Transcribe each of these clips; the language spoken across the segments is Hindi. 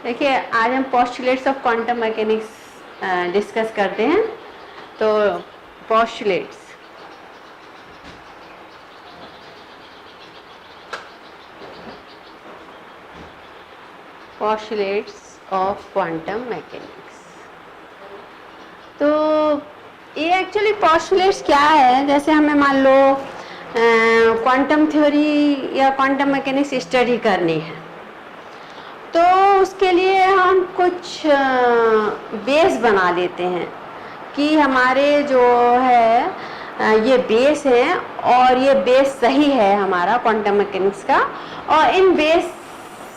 देखिए, आज हम postulates of quantum mechanics discuss करते हैं। तो पोस्टुलेट्स, ऑफ क्वांटम मैकेनिक्स। तो ये एक्चुअली पोस्टुलेट्स क्या है, जैसे हमें मान लो क्वांटम थ्योरी या क्वांटम मैकेनिक्स स्टडी करनी है, तो उसके लिए हम कुछ बेस बना लेते हैं कि हमारे जो है ये बेस है और ये बेस सही है हमारा क्वांटम मैकेनिक्स का, और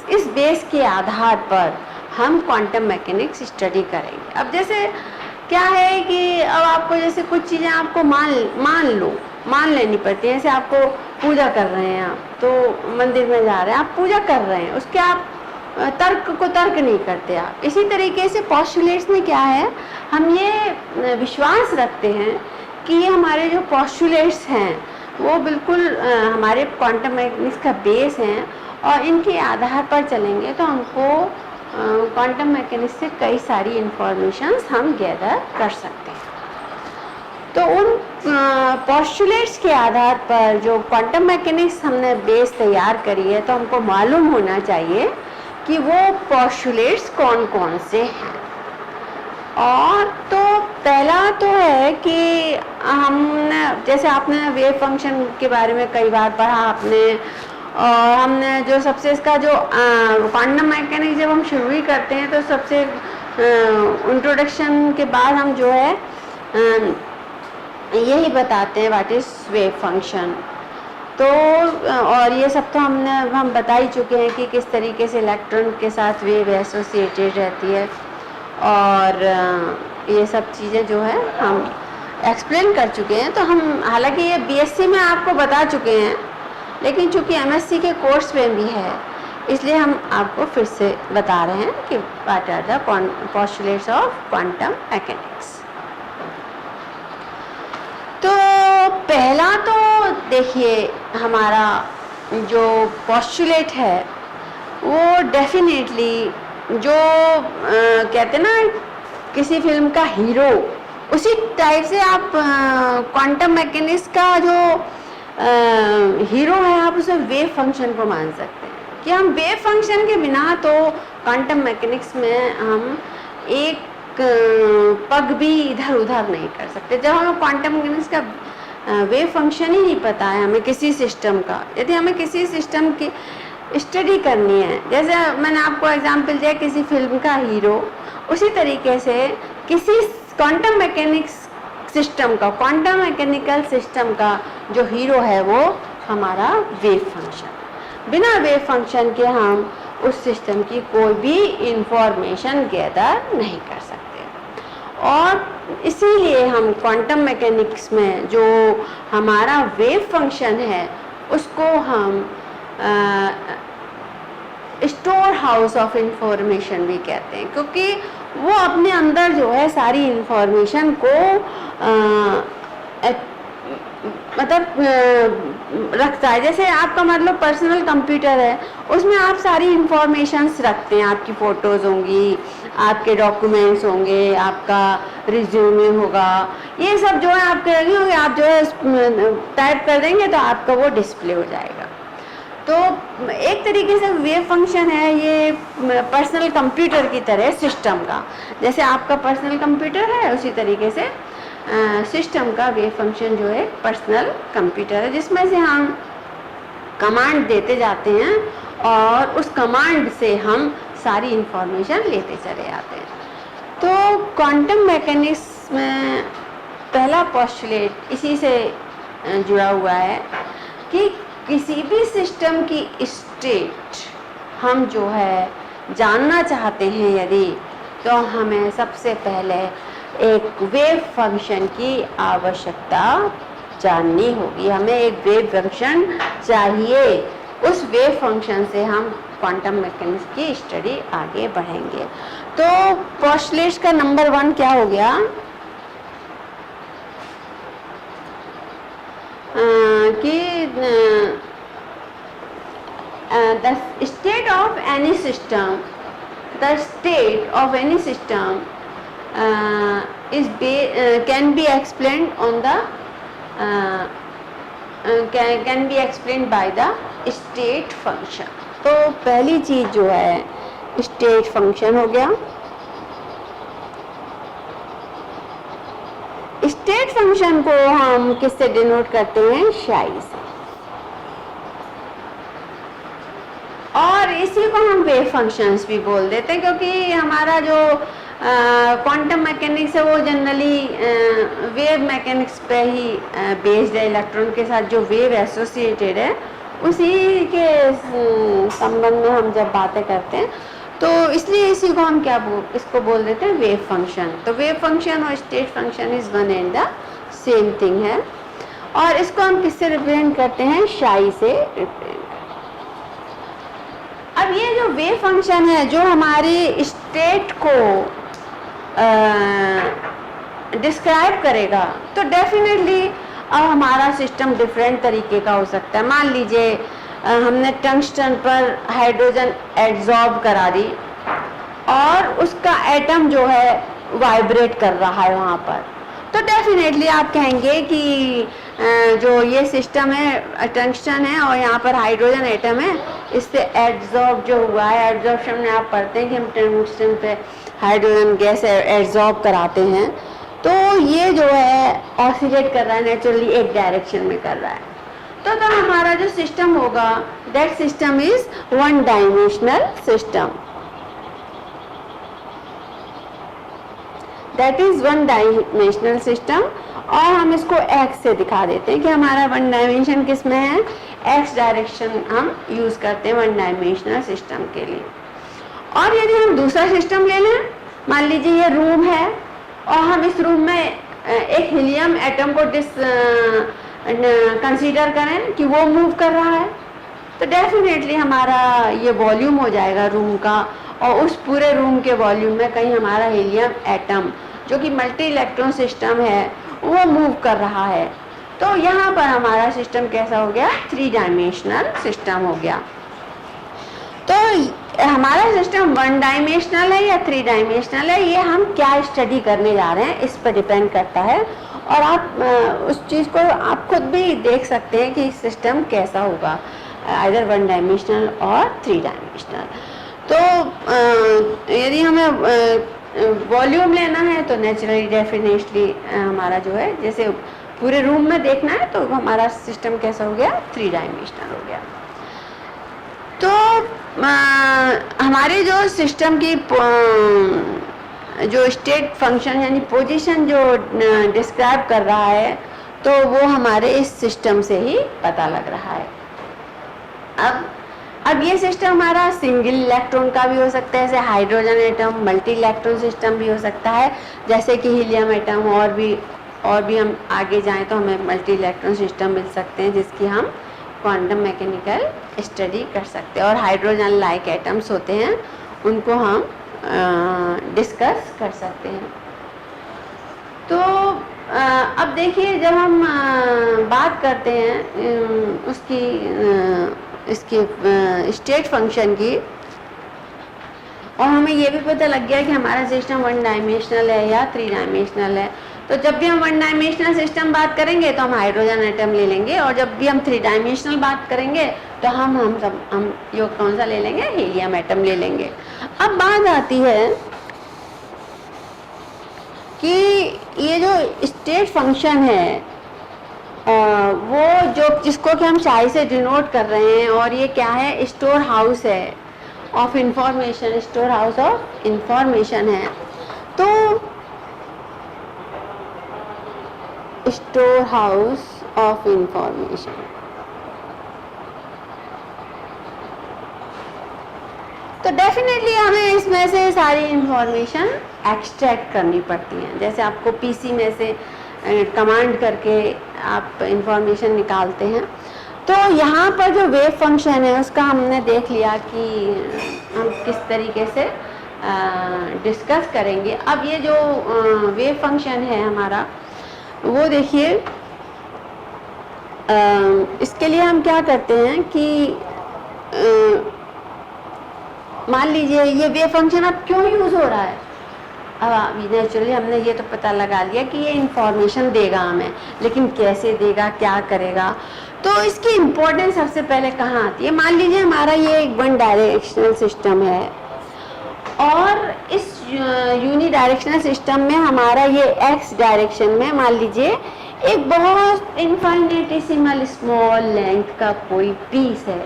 इस बेस के आधार पर हम क्वांटम मैकेनिक्स स्टडी करेंगे। अब जैसे क्या है कि अब आपको जैसे कुछ चीज़ें आपको मान लेनी पड़ती है। जैसे आपको पूजा कर रहे हैं, आप तो मंदिर में जा रहे हैं, आप पूजा कर रहे हैं, उसके आप तर्क को तर्क नहीं करते आप। इसी तरीके से पोस्टुलेट्स में क्या है, हम ये विश्वास रखते हैं कि ये हमारे जो पोस्टुलेट्स हैं वो बिल्कुल हमारे क्वांटम मैकेनिक्स का बेस हैं, और इनके आधार पर चलेंगे तो हमको क्वांटम मैकेनिक्स से कई सारी इंफॉर्मेशंस हम गैदर कर सकते हैं। तो उन पोस्टुलेट्स के आधार पर जो क्वांटम मैकेनिक्स हमने बेस तैयार करी है, तो हमको मालूम होना चाहिए कि वो पोस्टुलेट्स कौन कौन से हैं। और तो पहला तो है कि हमने, जैसे आपने वेव फंक्शन के बारे में कई बार पढ़ा आपने, और हमने जो सबसे इसका जो क्वांटम मैकेनिक्स जब हम शुरू ही करते हैं तो सबसे इंट्रोडक्शन के बाद हम जो है यही बताते हैं व्हाट इज वेव फंक्शन। तो और ये सब तो हम बता ही चुके हैं कि किस तरीके से इलेक्ट्रॉन के साथ वेव एसोसिएटेड रहती है, और ये सब चीज़ें जो है हम एक्सप्लेन कर चुके हैं। तो हम हालांकि ये बीएससी में आपको बता चुके हैं, लेकिन चूंकि एमएससी के कोर्स में भी है, इसलिए हम आपको फिर से बता रहे हैं कि what are the postulates of quantum mechanics. तो पहला तो देखिए, हमारा जो पोस्टुलेट है वो डेफिनेटली जो कहते हैं ना किसी फिल्म का हीरो, उसी टाइप से आप क्वांटम मैकेनिक्स का जो हीरो है, आप उसे वेव फंक्शन को मान सकते हैं कि हम वेव फंक्शन के बिना तो क्वांटम मैकेनिक्स में हम एक पग भी इधर उधर नहीं कर सकते। जब हमें क्वांटम मैकेनिक्स का वेव फंक्शन ही नहीं पता है हमें किसी सिस्टम का, यदि हमें किसी सिस्टम की स्टडी करनी है, जैसे मैंने आपको एग्जांपल दिया किसी फिल्म का हीरो, उसी तरीके से किसी क्वांटम मैकेनिक्स सिस्टम का, क्वांटम मैकेनिकल सिस्टम का जो हीरो है वो हमारा वेव फंक्शन। बिना वेव फंक्शन के हम उस सिस्टम की कोई भी इंफॉर्मेशन गैदर नहीं कर सकते। और इसीलिए हम क्वांटम मैकेनिक्स में जो हमारा वेव फंक्शन है उसको हम स्टोर हाउस ऑफ इंफॉर्मेशन भी कहते हैं, क्योंकि वो अपने अंदर जो है सारी इंफॉर्मेशन को मतलब रखता है। जैसे आपका मतलब पर्सनल कंप्यूटर है, उसमें आप सारी इंफॉर्मेशंस रखते हैं, आपकी फ़ोटोज़ होंगी, आपके डॉक्यूमेंट्स होंगे, आपका रिज्यूमे होगा, ये सब जो है आपके लगे होंगे, आप जो है टाइप कर देंगे तो आपका वो डिस्प्ले हो जाएगा। तो एक तरीके से वेव फंक्शन है ये पर्सनल कंप्यूटर की तरह सिस्टम का, जैसे आपका पर्सनल कंप्यूटर है उसी तरीके से सिस्टम का वेव फंक्शन जो है पर्सनल कंप्यूटर है, जिसमें से हम कमांड देते जाते हैं और उस कमांड से हम सारी इंफॉर्मेशन लेते चले आते हैं। तो क्वांटम मैकेनिक्स में पहला पोस्टुलेट इसी से जुड़ा हुआ है कि किसी भी सिस्टम की स्टेट हम जो है जानना चाहते हैं यदि, तो हमें सबसे पहले एक वेव फंक्शन की आवश्यकता जाननी होगी। हमें एक वेव फंक्शन चाहिए, उस वेव फंक्शन से हम क्वांटम मैकेनिक्स की स्टडी आगे बढ़ेंगे। तो पोस्टुलेट्स का नंबर 1 क्या हो गया कि the state of any system the state of any system can be explained on the can be explained by the state function. तो पहली चीज जो है स्टेट फंक्शन हो गया. स्टेट फंक्शन को हम किससे डिनोट करते हैं? शाई से. और इसी को हम वेव फंक्शंस भी बोल देते हैं, क्योंकि हमारा जो क्वांटम मैकेनिक्स है वो जनरली वेव मैकेनिक्स पे ही बेस्ड है. इलेक्ट्रॉन के साथ जो वेव एसोसिएटेड है उसी के संबंध में हम जब बातें करते हैं तो इसलिए इसी को हम इसको बोल देते हैं वेव फंक्शन. तो वेव फंक्शन और state function is one and the same thing है. और इसको हम किससे रिप्रेजेंट करते हैं? शाई से रिप्रेजेंट. अब ये जो वेव फंक्शन है जो हमारी स्टेट को डिस्क्राइब करेगा, तो डेफिनेटली अब हमारा सिस्टम डिफरेंट तरीके का हो सकता है. मान लीजिए हमने टंगस्टन पर हाइड्रोजन एड्सॉर्ब करा दी और उसका एटम जो है वाइब्रेट कर रहा है वहाँ पर, तो डेफिनेटली आप कहेंगे कि जो ये सिस्टम है टंगस्टन है और यहाँ पर हाइड्रोजन एटम है, इससे एड्सॉर्ब जो हुआ है, एड्सॉर्प्शन में आप पढ़ते हैं कि हम टंगस्टन पे हाइड्रोजन गैस एड्सॉर्ब कराते हैं, तो ये जो है ऑसिलेट कर रहा है नेचुरली, एक डायरेक्शन में कर रहा है. तो हमारा जो सिस्टम होगा that system is one dimensional system. That is one dimensional system. और हम इसको एक्स से दिखा देते हैं कि हमारा वन डायमेंशन किस में है? एक्स डायरेक्शन हम यूज करते हैं वन डायमेंशनल सिस्टम के लिए. और यदि हम दूसरा सिस्टम ले लें, मान लीजिए ये रूम है और हम इस रूम में एक हीलियम एटम को कंसीडर करें कि वो मूव कर रहा है, तो डेफिनेटली हमारा ये वॉल्यूम हो जाएगा रूम का, और उस पूरे रूम के वॉल्यूम में कहीं हमारा हीलियम एटम जो कि मल्टी इलेक्ट्रॉन सिस्टम है वो मूव कर रहा है. तो यहाँ पर हमारा सिस्टम कैसा हो गया? थ्री डायमेंशनल सिस्टम हो गया. तो हमारा सिस्टम वन डायमेंशनल है या थ्री डायमेंशनल है, ये हम क्या स्टडी करने जा रहे हैं इस पर डिपेंड करता है. और आप उस चीज़ को आप खुद भी देख सकते हैं कि सिस्टम कैसा होगा, आइदर वन डायमेंशनल और थ्री डायमेंशनल. तो यदि हमें वॉल्यूम लेना है तो नेचुरली डेफिनेटली हमारा जो है, जैसे पूरे रूम में देखना है तो हमारा सिस्टम कैसा हो गया? थ्री डायमेंशनल हो गया. तो हमारे जो सिस्टम की जो स्टेट फंक्शन यानी पोजीशन जो डिस्क्राइब कर रहा है, तो वो हमारे इस सिस्टम से ही पता लग रहा है. अब ये सिस्टम हमारा सिंगल इलेक्ट्रॉन का भी हो सकता है, जैसे hydrogen atom, multi electron system भी हो सकता है, जैसे कि हीलियम एटम. और भी हम आगे जाएं तो हमें मल्टी इलेक्ट्रॉन सिस्टम मिल सकते हैं जिसकी हम क्वांटम मैकेनिकल स्टडी कर सकते हैं. और हाइड्रोजन लाइक एटम्स होते हैं, उनको हम डिस्कस कर सकते हैं. तो अब देखिए, जब हम बात करते हैं इसकी स्टेट फंक्शन की, और हमें ये भी पता लग गया कि हमारा सिस्टम वन डायमेंशनल है या थ्री डायमेंशनल है. तो जब भी हम वन डायमेंशनल सिस्टम बात करेंगे तो हम हाइड्रोजन एटम ले लेंगे, और जब भी हम थ्री डायमेंशनल बात करेंगे तो हम ये कौन सा ले लेंगे? हीलियम एटम ले लेंगे. अब बात आती है कि ये जो स्टेट फंक्शन है वो जिसको कि हम चाय से डिनोट कर रहे हैं, और ये क्या है? स्टोर हाउस है of information, store house of information है. तो स्टोर हाउस ऑफ इंफॉर्मेशन, तो डेफिनेटली हमें इसमें से सारी इंफॉर्मेशन एक्सट्रैक्ट करनी पड़ती है. जैसे आपको पीसी में से कमांड करके आप इंफॉर्मेशन निकालते हैं. तो यहाँ पर जो वेव फंक्शन है उसका हमने देख लिया कि हम किस तरीके से डिस्कस करेंगे. अब ये जो वेव फंक्शन है हमारा, वो देखिए, इसके लिए हम क्या करते हैं कि मान लीजिए ये वेव फंक्शन अब क्यों यूज हो रहा है, अब नेचुरली हमने ये तो पता लगा लिया कि ये इंफॉर्मेशन देगा हमें, लेकिन कैसे देगा, क्या करेगा। तो इसकी इम्पोर्टेंस सबसे पहले कहाँ आती है। मान लीजिए हमारा ये एक वन डायरेक्शनल सिस्टम है और इस यूनी डायरेक्शनल सिस्टम में हमारा ये एक्स डायरेक्शन में मान लीजिए एक बहुत इनफाइनेटिसिमल स्मॉल लेंथ का कोई पीस है,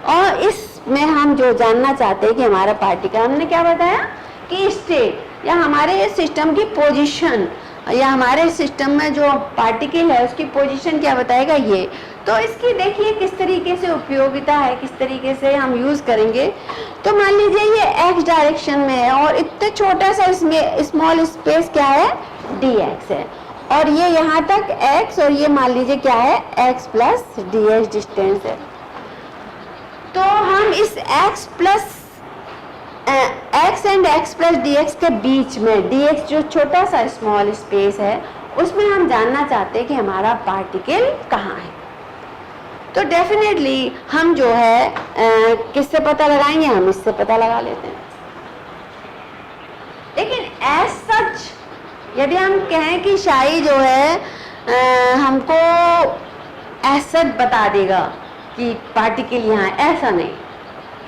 और इसमें हम जो जानना चाहते हैं कि हमारा पार्टिकल, हमने क्या बताया कि स्टेट या हमारे सिस्टम की पोजीशन या हमारे सिस्टम में जो पार्टिकल है उसकी पोजीशन क्या बताएगा ये। तो इसकी देखिए किस तरीके से उपयोगिता है, किस तरीके से हम यूज करेंगे। तो मान लीजिए ये एक्स डायरेक्शन में है और इतने छोटा सा इसमें स्मॉल स्पेस क्या है, dx है, और ये यहाँ तक x और ये मान लीजिए क्या है x प्लस dx डिस्टेंस है। तो हम इस x plus x and x plus dx के बीच में dx जो छोटा सा स्मॉल स्पेस है उसमें हम जानना चाहते हैं कि हमारा पार्टिकल कहाँ है। तो डेफिनेटली हम जो है किससे पता लगाएंगे, हम इससे पता लगा लेते हैं। लेकिन एज सच यदि हम कहें कि शाई जो है हमको एज सच बता देगा कि पार्टिकल यहाँ, ऐसा नहीं।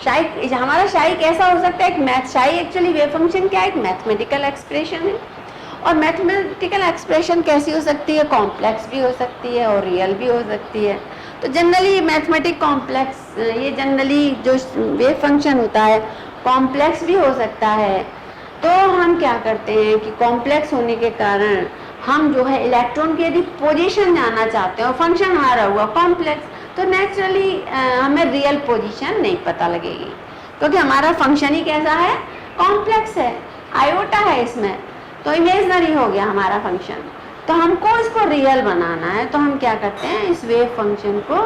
शाई हमारा शाई कैसा हो सकता है, एक मैथ, शाई एक्चुअली वेव फंक्शन क्या है, एक मैथमेटिकल एक्सप्रेशन है। और मैथमेटिकल एक्सप्रेशन कैसी हो सकती है, कॉम्प्लेक्स भी हो सकती है और रियल भी हो सकती है। तो जनरली मैथमेटिक कॉम्प्लेक्स, ये जनरली जो वेव फंक्शन होता है कॉम्प्लेक्स भी हो सकता है। तो हम क्या करते हैं कि कॉम्प्लेक्स होने के कारण हम जो है इलेक्ट्रॉन की यदि पोजीशन जानना चाहते हैं और फंक्शन हमारा हुआ कॉम्प्लेक्स, तो नेचुरली हमें रियल पोजीशन नहीं पता लगेगी, क्योंकि हमारा फंक्शन ही कैसा है, कॉम्प्लेक्स है, आयोटा है इसमें, तो इमेजनरी हो गया हमारा फंक्शन। तो हमको इसको रियल बनाना है, तो हम क्या करते हैं, इस वेव फंक्शन को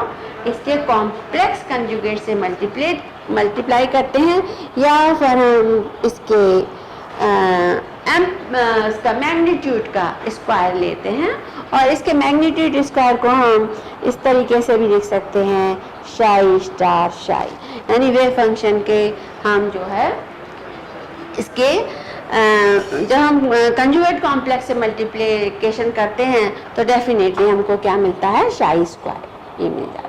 इसके कॉम्प्लेक्स कंजुगेट से मल्टीप्लाई करते हैं, या फिर हम इसके इसका मैग्नीट्यूड का स्क्वायर लेते हैं, और इसके मैग्नीट्यूड स्क्वायर को हम इस तरीके से भी लिख सकते हैं, शाई स्टार शाई, यानी वेव फंक्शन के हम जो है इसके जब हम कंजुगेट कॉम्प्लेक्स से मल्टीप्लिकेशन करते हैं तो डेफिनेटली हमको क्या मिलता है, शाई स्क्वायर, ये मिल जाता है।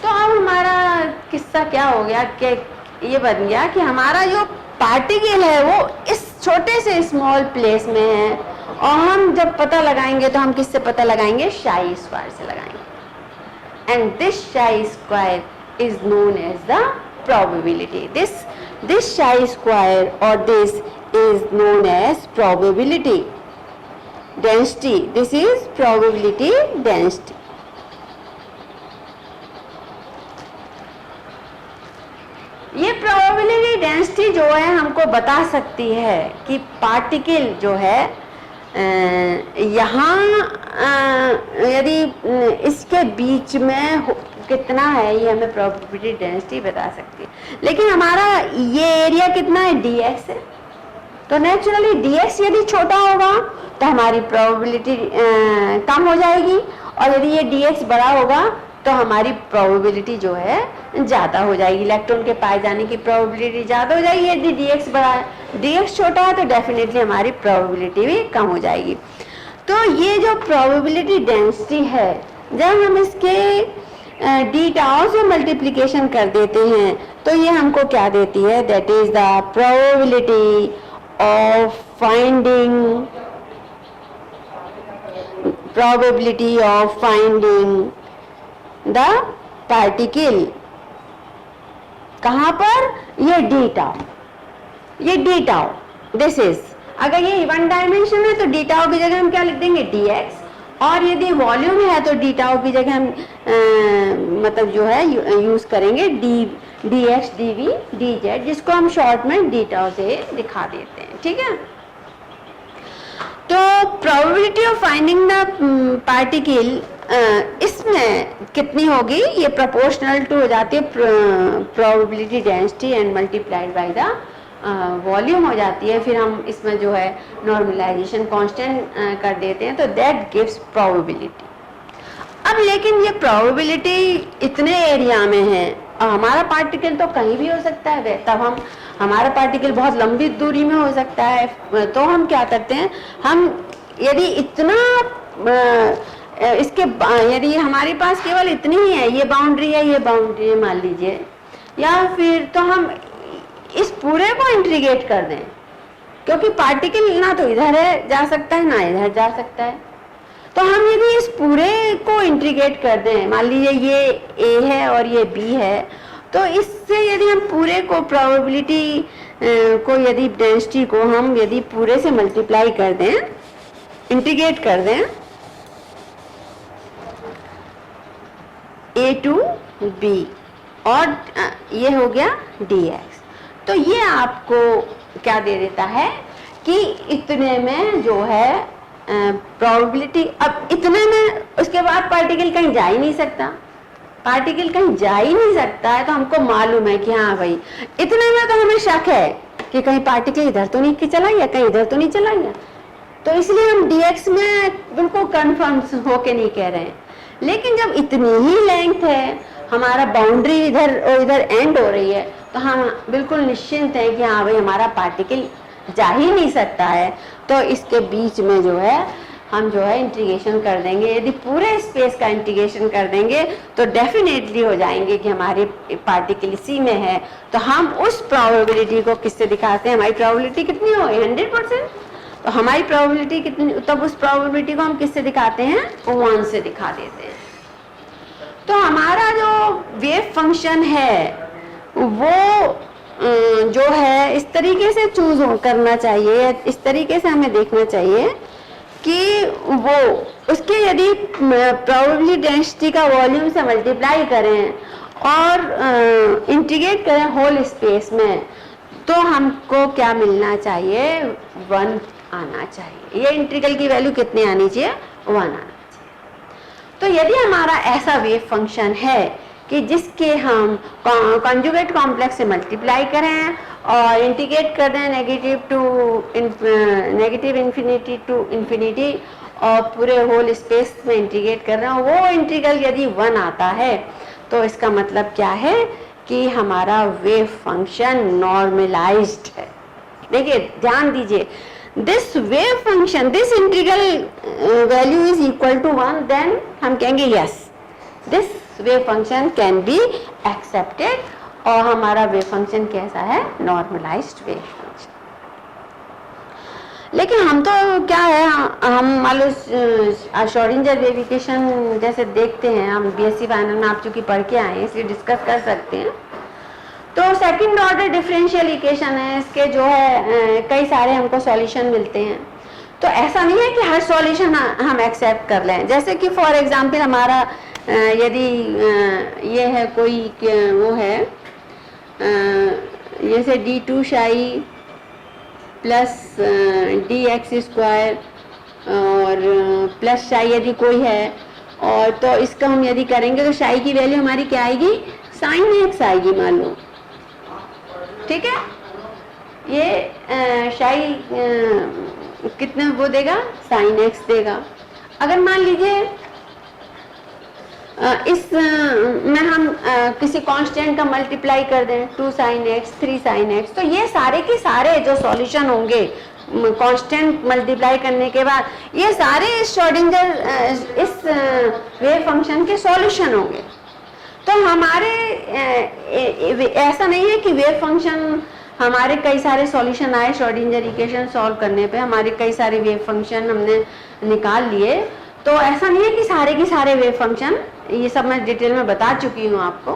तो अब हमारा किस्सा क्या हो गया कि ये बन गया कि हमारा जो पार्टिकल है वो इस छोटे से स्मॉल प्लेस में है, और हम जब पता लगाएंगे तो हम किससे पता लगाएंगे, शाई स्क्वायर से लगाएंगे। And this psi square is known as the probability. This chi square or this is known as probability density. This is probability density. ये probability density जो है हमको बता सकती है कि पार्टिकल जो है यहाँ यदि इसके बीच में कितना है, ये हमें प्रोबेबिलिटी डेंसिटी बता सकती है। लेकिन हमारा ये एरिया कितना है, dx है, तो नेचुरली dx यदि छोटा होगा तो हमारी प्रोबेबिलिटी कम हो जाएगी, और यदि ये dx बड़ा होगा तो हमारी प्रोबेबिलिटी जो है ज़्यादा हो जाएगी, इलेक्ट्रॉन के पाए जाने की प्रोबेबिलिटी ज़्यादा हो जाएगी। यदि dx बड़ा है, dx छोटा है, तो डेफिनेटली हमारी प्रोबेबिलिटी भी कम हो जाएगी। तो ये जो प्रोबेबिलिटी डेंसिटी है, जब हम इसके डी टाउ से मल्टीप्लिकेशन कर देते हैं तो ये हमको क्या देती है, that is the probability of finding the particle. कहाँ पर, ये डी टाउ, दिस इज, अगर ये वन डायमेंशन है तो डी टाउ की जगह हम क्या लिख देंगे, dx, और यदि वॉल्यूम है तो डी टाउ की जगह हम मतलब जो है यूज करेंगे dx dv dz, जिसको हम शॉर्ट में डी टाउ से दिखा देते हैं, ठीक है। तो probability of finding the particle इसमें कितनी होगी, ये प्रोपोर्शनल टू हो जाती है probability density and multiplied by the volume हो जाती है। फिर हम इसमें जो है नॉर्मलाइजेशन कांस्टेंट कर देते हैं, तो दैट गिव्स प्रोबेबिलिटी। अब लेकिन ये प्रोबेबिलिटी इतने एरिया में है, हमारा पार्टिकल तो कहीं भी हो सकता है, तब हम हमारा पार्टिकल बहुत लंबी दूरी में हो सकता है, तो हम क्या करते हैं, हम यदि इतना इसके यदि हमारे पास केवल इतनी ही है, ये बाउंड्री है, ये बाउंड्री है मान लीजिए, या फिर तो हम इस पूरे को इंटीग्रेट कर दें, क्योंकि पार्टिकल ना तो इधर है जा सकता है ना इधर जा सकता है, तो हम यदि इस पूरे को इंटीग्रेट कर दें, मान लीजिए ये A है और ये B है, तो इससे यदि हम पूरे को प्रोबेबिलिटी को यदि डेंसिटी को हम यदि पूरे से मल्टीप्लाई कर दें, इंटीग्रेट कर दें A to B और ये हो गया dx, तो ये आपको क्या दे देता है कि इतने में जो है प्रोबेबिलिटी, अब इतने में उसके बाद पार्टिकल कहीं जा ही नहीं सकता, पार्टिकल कहीं जा ही नहीं सकता है, तो हमको मालूम है कि हाँ भाई इतने में तो हमें शक है कि कहीं पार्टिकल इधर तो नहीं चला गया, कहीं इधर तो नहीं चला गया, तो इसलिए हम dx में बिल्कुल कंफर्म होके नहीं कह रहे हैं। लेकिन जब इतनी ही लेंथ है, हमारा बाउंड्री इधर और इधर एंड हो रही है, तो हम बिल्कुल निश्चिंत हैं कि हाँ भाई हमारा पार्टिकल जा ही नहीं सकता है, तो इसके बीच में जो है हम जो है इंटीग्रेशन कर देंगे। यदि पूरे स्पेस का इंटीग्रेशन कर देंगे तो डेफिनेटली हो जाएंगे कि हमारे पार्टिकल इसी में है, तो हम उस प्रोबेबिलिटी को किससे दिखाते हैं, हमारी प्रोबेबिलिटी कितनी हो 100%, तो हमारी प्रोबेबिलिटी कितनी, तब उस प्रोबेबिलिटी को हम किससे दिखाते हैं, 1 से दिखा देते हैं। तो हमारा जो वेव फंक्शन है वो जो है इस तरीके से चूज करना चाहिए, इस तरीके से हमें देखना चाहिए कि वो उसके यदि प्रोबेबिलिटी डेंसिटी का वॉल्यूम से मल्टीप्लाई करें और इंटीग्रेट करें होल स्पेस में, तो हमको क्या मिलना चाहिए, 1 आना चाहिए। ये इंटीग्रल की वैल्यू कितनी आनी चाहिए, 1 आना चाहिए। तो यदि हमारा ऐसा वेव फंक्शन है कि जिसके हम कॉन्जुगेट कॉम्प्लेक्स से मल्टीप्लाई करें और इंटीग्रेट कर दें नेगेटिव इन्फिनिटी टू इन्फिनिटी और पूरे होल स्पेस में इंटीग्रेट कर रहे हैं, वो इंटीग्रल यदि 1 आता है, तो इसका मतलब क्या है कि हमारा वेव फंक्शन नॉर्मलाइज्ड है। देखिए ध्यान दीजिए, this wave function, this integral value is equal to 1, then हम कहेंगे yes this wave function can be accepted, और हमारा वेव फंक्शन कैसा है, नॉर्मलाइज्ड वेव फंक्शन। लेकिन हम तो क्या है, हम मान लो श्रोडिंगर वेव इक्वेशन जैसे देखते हैं, हम बीएससी फाइनल में आप चूंकि पढ़ के आए हैं इसलिए डिस्कस कर सकते हैं। तो सेकंड ऑर्डर डिफरेंशियल इक्वेशन है, इसके जो है कई सारे हमको सॉल्यूशन मिलते हैं, तो ऐसा नहीं है कि हर सॉल्यूशन हम एक्सेप्ट कर लें। जैसे कि फॉर एग्जांपल हमारा यदि ये है कोई वो है जैसे d2 शाई प्लस dx² और प्लस शाई यदि कोई है, और तो इसका हम यदि करेंगे तो शाई की वैल्यू हमारी क्या आएगी, sin x आएगी मान लो, ठीक है। ये शाई कितना वो देगा, sin x देगा। अगर मान लीजिए इस में हम किसी कांस्टेंट का मल्टीप्लाई कर दें, 2 sin x 3 sin x, तो ये सारे के सारे जो सॉल्यूशन होंगे कांस्टेंट मल्टीप्लाई करने के बाद, ये सारे इस श्रोडिंगर इस वेव फंक्शन के सॉल्यूशन होंगे। तो हमारे ऐसा नहीं है कि वेव फंक्शन हमारे कई सारे सॉल्यूशन आए श्रोडिंगर इक्वेशन सॉल्व करने पे, हमारे कई सारे वेव फंक्शन हमने निकाल लिए, तो ऐसा नहीं है कि सारे के सारे वेव फंक्शन, ये सब मैं डिटेल में बता चुकी हूँ आपको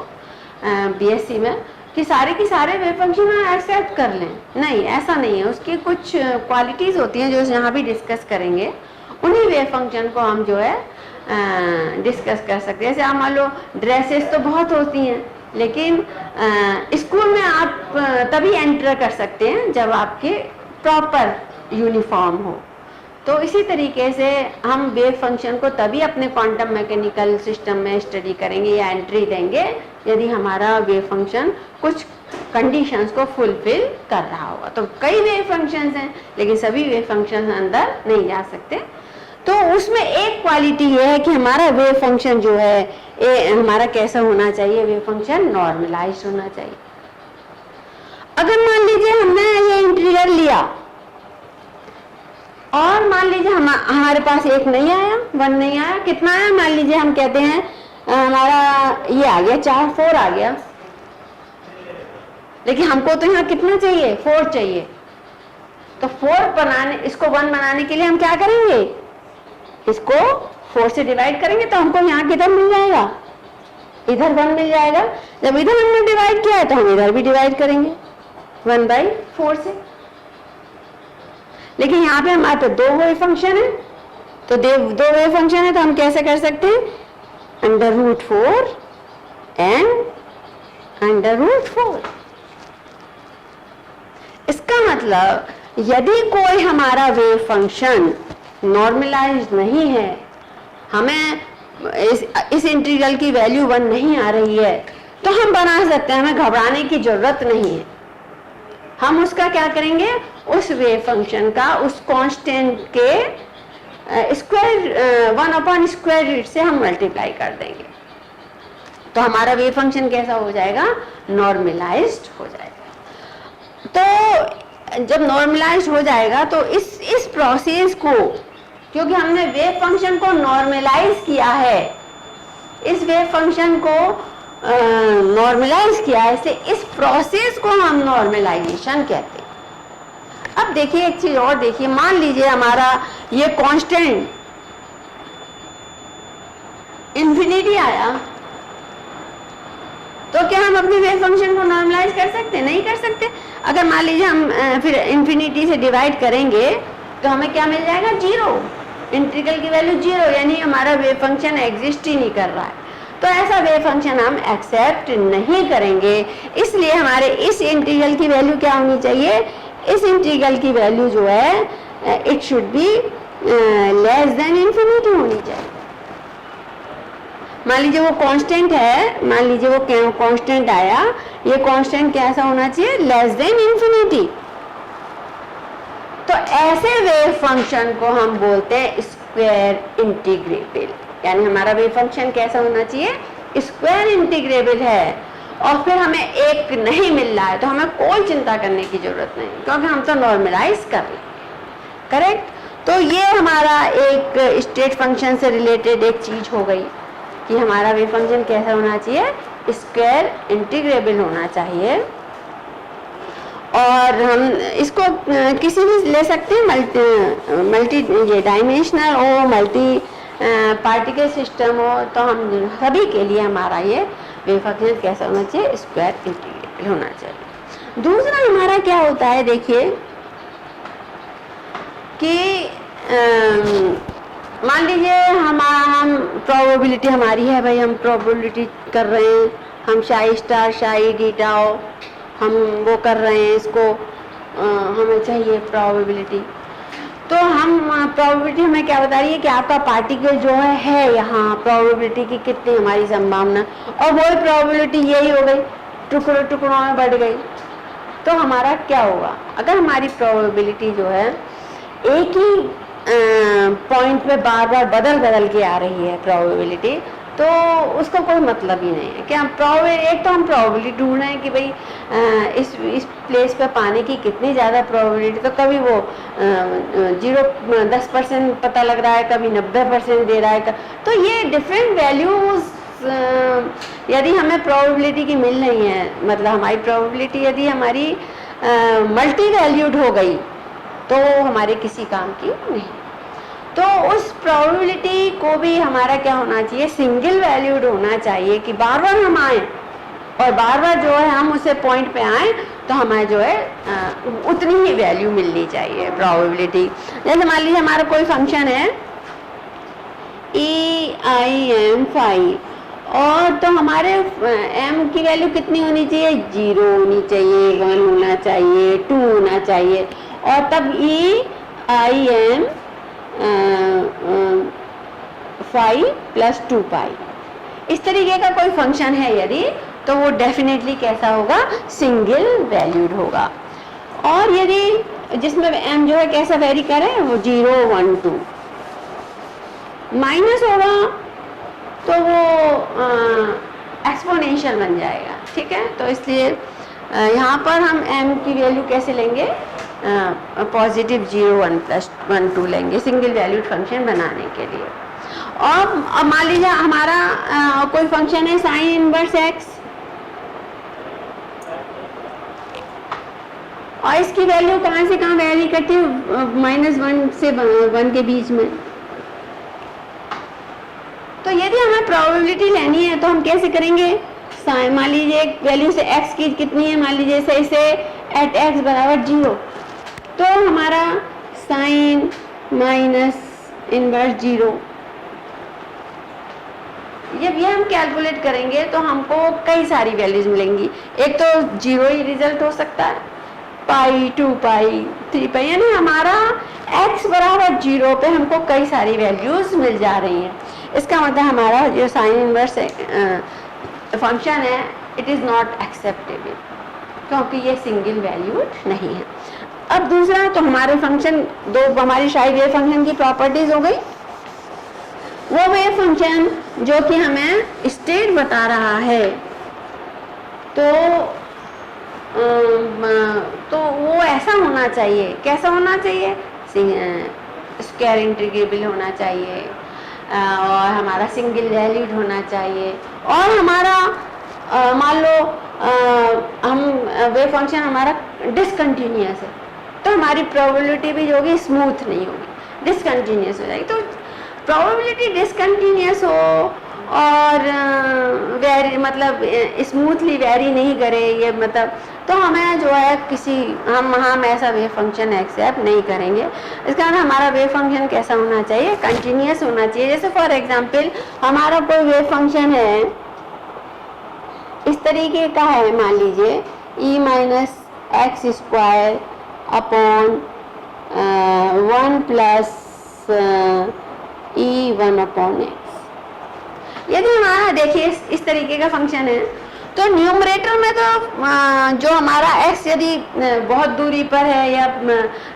बीएससी में, कि सारे के सारे वेव फंक्शन हम एक्सेप्ट कर लें, नहीं ऐसा नहीं है। उसकी कुछ क्वालिटीज़ होती हैं जो यहाँ भी डिस्कस करेंगे, उन्हीं वेव फंक्शन को हम जो है डिस्कस कर सकते हैं। जैसे आप मान लो ड्रेसेस तो बहुत होती हैं, लेकिन स्कूल में आप तभी एंटर कर सकते हैं जब आपके प्रॉपर यूनिफॉर्म हो। तो इसी तरीके से हम वेव फंक्शन को तभी अपने क्वांटम मैकेनिकल सिस्टम में स्टडी करेंगे या एंट्री देंगे यदि हमारा वेव फंक्शन कुछ कंडीशंस को फुलफिल कर रहा होगा। तो कई वेव फंक्शंस हैं, लेकिन सभी वेव फंक्शंस अंदर नहीं जा सकते। तो उसमें एक क्वालिटी ये है कि हमारा वेव फंक्शन जो है हमारा कैसा होना चाहिए, वेव फंक्शन नॉर्मलाइज होना चाहिए। अगर मान लीजिए हमने ये इंटीग्रल लिया और मान लीजिए हमारे पास एक नहीं आया, 1 नहीं आया, कितना आया, मान लीजिए हम कहते हैं हमारा ये आ गया 4, 4 आ गया, लेकिन हमको तो यहाँ कितना चाहिए, 4 चाहिए। तो 4 बनाने, इसको 1 बनाने के लिए हम क्या करेंगे, इसको 4 से डिवाइड करेंगे, तो हमको यहाँ किधर मिल जाएगा, इधर 1 मिल जाएगा। जब इधर हमने डिवाइड किया है तो हम इधर भी डिवाइड करेंगे 1/4 से। लेकिन यहाँ पे हमारे पास 2 वेव फंक्शन है, तो 2 वेव फंक्शन है, तो हम कैसे कर सकते हैं, √4 एंड √4। इसका मतलब यदि कोई हमारा वेव फंक्शन नॉर्मलाइज नहीं है, हमें इस इंटीग्रल की वैल्यू 1 नहीं आ रही है, तो हम बना सकते हैं, हमें घबराने की जरूरत नहीं है। हम उसका क्या करेंगे, उस वेव फंक्शन का उस कांस्टेंट के स्क्वायर 1/√से हम मल्टीप्लाई कर देंगे, तो हमारा वेव फंक्शन कैसा हो जाएगा, नॉर्मलाइज्ड हो जाएगा। तो जब नॉर्मलाइज्ड हो जाएगा तो इस प्रोसेस को, क्योंकि हमने वेव फंक्शन को नॉर्मलाइज किया है, इस वेव फंक्शन को नॉर्मलाइज किया है, इसलिए इस प्रोसेस को हम नॉर्मलाइजेशन कहते हैं। अब देखिए एक चीज और देखिए, मान लीजिए हमारा ये कांस्टेंट इंफिनिटी आया, तो क्या हम अपने वेव फंक्शन को नॉर्मलाइज कर सकते हैं, नहीं कर सकते। अगर मान लीजिए हम फिर इंफिनिटी से डिवाइड करेंगे तो हमें क्या मिल जाएगा, 0, इंटीग्रल की वैल्यू 0, यानी हमारा वेव फंक्शन एग्जिस्ट ही नहीं कर रहा है। तो ऐसा वेव फंक्शन हम एक्सेप्ट नहीं करेंगे, इसलिए हमारे इस इंटीग्रल की वैल्यू क्या होनी चाहिए, इस इंटीग्रल की वैल्यू जो है it should be less than infinity होनी चाहिए। मान लीजिए वो कांस्टेंट है, मान लीजिए वो कांस्टेंट आया, ये कांस्टेंट कैसा होना चाहिए, लेस देन इंफिनिटी। तो ऐसे वेव फंक्शन को हम बोलते हैं स्क्वायर इंटीग्रेबल, यानी हमारा वेव फंक्शन कैसा होना चाहिए, स्क्वायर इंटीग्रेबल है। और फिर हमें एक नहीं मिल रहा है तो हमें कोई चिंता करने की जरूरत नहीं, क्योंकि हम तो नॉर्मलाइज कर रहे हैं, करेक्ट। तो ये हमारा एक स्टेट फंक्शन से रिलेटेड एक चीज हो गई कि हमारा वेव फंक्शन कैसा होना चाहिए, स्क्वायर इंटीग्रेबल होना चाहिए। और हम इसको किसी भी ले सकते हैं, मल्टी ये डायमेंशनल हो, मल्टी पार्टिकल सिस्टम हो, तो हम सभी के लिए हमारा ये वेव फंक्शन कैसा होना चाहिए, स्क्वायर इंटीग्रेबल होना चाहिए। दूसरा हमारा क्या होता है, देखिए कि मान लीजिए हम प्रोबेबिलिटी हमारी है, भाई हम प्रोबेबिलिटी कर रहे हैं, हम शाई स्टार शाई डीटाओ हम वो कर रहे हैं, इसको हमें चाहिए प्रोबेबिलिटी। तो हम प्रोबेबिलिटी हमें क्या बता रही है कि आपका पार्टिकल जो है यहाँ प्रोबेबिलिटी की कितनी हमारी संभावना, और वही प्रोबेबिलिटी यही हो गई, टुकड़ों टुकड़ों में बढ़ गई। तो हमारा क्या होगा, अगर हमारी प्रोबेबिलिटी जो है एक ही पॉइंट पे बार बार बदल के आ रही है प्रोबेबिलिटी, तो उसका कोई मतलब ही नहीं है कि हम एक तो हम प्रोबेबिलिटी ढूंढ रहे हैं कि भाई इस प्लेस पे पाने की कितनी ज़्यादा प्रोबेबिलिटी, तो कभी वो 10% पता लग रहा है, कभी 90% दे रहा है। तो ये डिफरेंट वैल्यूज यदि हमें प्रोबेबिलिटी की मिल रही है, मतलब हमारी प्रोबेबिलिटी यदि हमारी मल्टी वैल्यूड हो गई तो हमारे किसी काम की नहीं। तो उस प्रोबेबिलिटी को भी हमारा क्या होना चाहिए, सिंगल वैल्यूड होना चाहिए कि बार बार हम आए और बार बार जो है हम उसे पॉइंट पे आए तो हमें जो है उतनी ही वैल्यू मिलनी चाहिए प्रोबेबिलिटी। जैसे मान लीजिए हमारा कोई फंक्शन है EIM फाई, और तो हमारे m की वैल्यू कितनी होनी चाहिए, 0 होनी चाहिए, 1 होना चाहिए, 2 होना चाहिए, और तब EIM 5 + 2 पाई इस तरीके का कोई फंक्शन है यदि, तो वो डेफिनेटली कैसा होगा, सिंगल वैल्यूड होगा। और यदि जिसमें m जो है कैसा वेरी करे, वो 0, 1, 2, माइनस होगा तो वो एक्सपोनेंशियल बन जाएगा, ठीक है। तो इसलिए यहाँ पर हम m की वैल्यू कैसे लेंगे, पॉजिटिव 0 1 + 1 2 लेंगे सिंगल वैल्यूड फंक्शन बनाने के लिए। और अब मान लीजिए हमारा कोई फंक्शन है साइन इनवर्स x, और इसकी वैल्यू कहाँ से कहाँ वेरी करती है, -1 से 1 के बीच में। तो यदि हमें प्रोबेबिलिटी लेनी है तो हम कैसे करेंगे, मान लीजिए एक वैल्यू से x की कितनी है, मान लीजिए से इसे एट x = 0, तो हमारा साइन -इनवर्स 0, जब ये हम कैलकुलेट करेंगे तो हमको कई सारी वैल्यूज मिलेंगी। एक तो 0 ही रिजल्ट हो सकता है, पाई 2 पाई 3 पाई, यानी हमारा x = 0 पे हमको कई सारी वैल्यूज मिल जा रही हैं। इसका मतलब हमारा जो साइन इनवर्स फंक्शन है इट इज़ नॉट एक्सेप्टेबल, क्योंकि ये सिंगल वैल्यूड नहीं है। अब दूसरा, तो हमारे फंक्शन दो, हमारी शायद वेव फंक्शन की प्रॉपर्टीज हो गई। वो वेव फंक्शन जो कि हमें स्टेट बता रहा है, तो वो ऐसा होना चाहिए, कैसा होना चाहिए, स्क्वायर इंटीग्रेबल होना चाहिए, और हमारा सिंगल वैल्यूड होना चाहिए, और हमारा मान लो हम वेव फंक्शन हमारा डिसकंटिन्यूअस है, तो हमारी प्रोबेबिलिटी भी जो होगी स्मूथ नहीं होगी, डिसकंटिन्यूअस हो जाएगी। तो प्रोबेबिलिटी डिसकंटिन्यूअस हो और वेरी मतलब स्मूथली वेरी नहीं करे, ये मतलब, तो हमें जो है हम ऐसा वेव फंक्शन एक्सेप्ट नहीं करेंगे। इसका मतलब हमारा वेव फंक्शन कैसा होना चाहिए, कंटिन्यूअस होना चाहिए। जैसे फॉर एग्जांपल हमारा कोई वेव फंक्शन है इस तरीके का है, मान लीजिए e - x² / 1 + e1/x। यदि हमारा देखिए इस तरीके का फंक्शन है, तो न्यूमरेटर में तो जो हमारा x यदि बहुत दूरी पर है या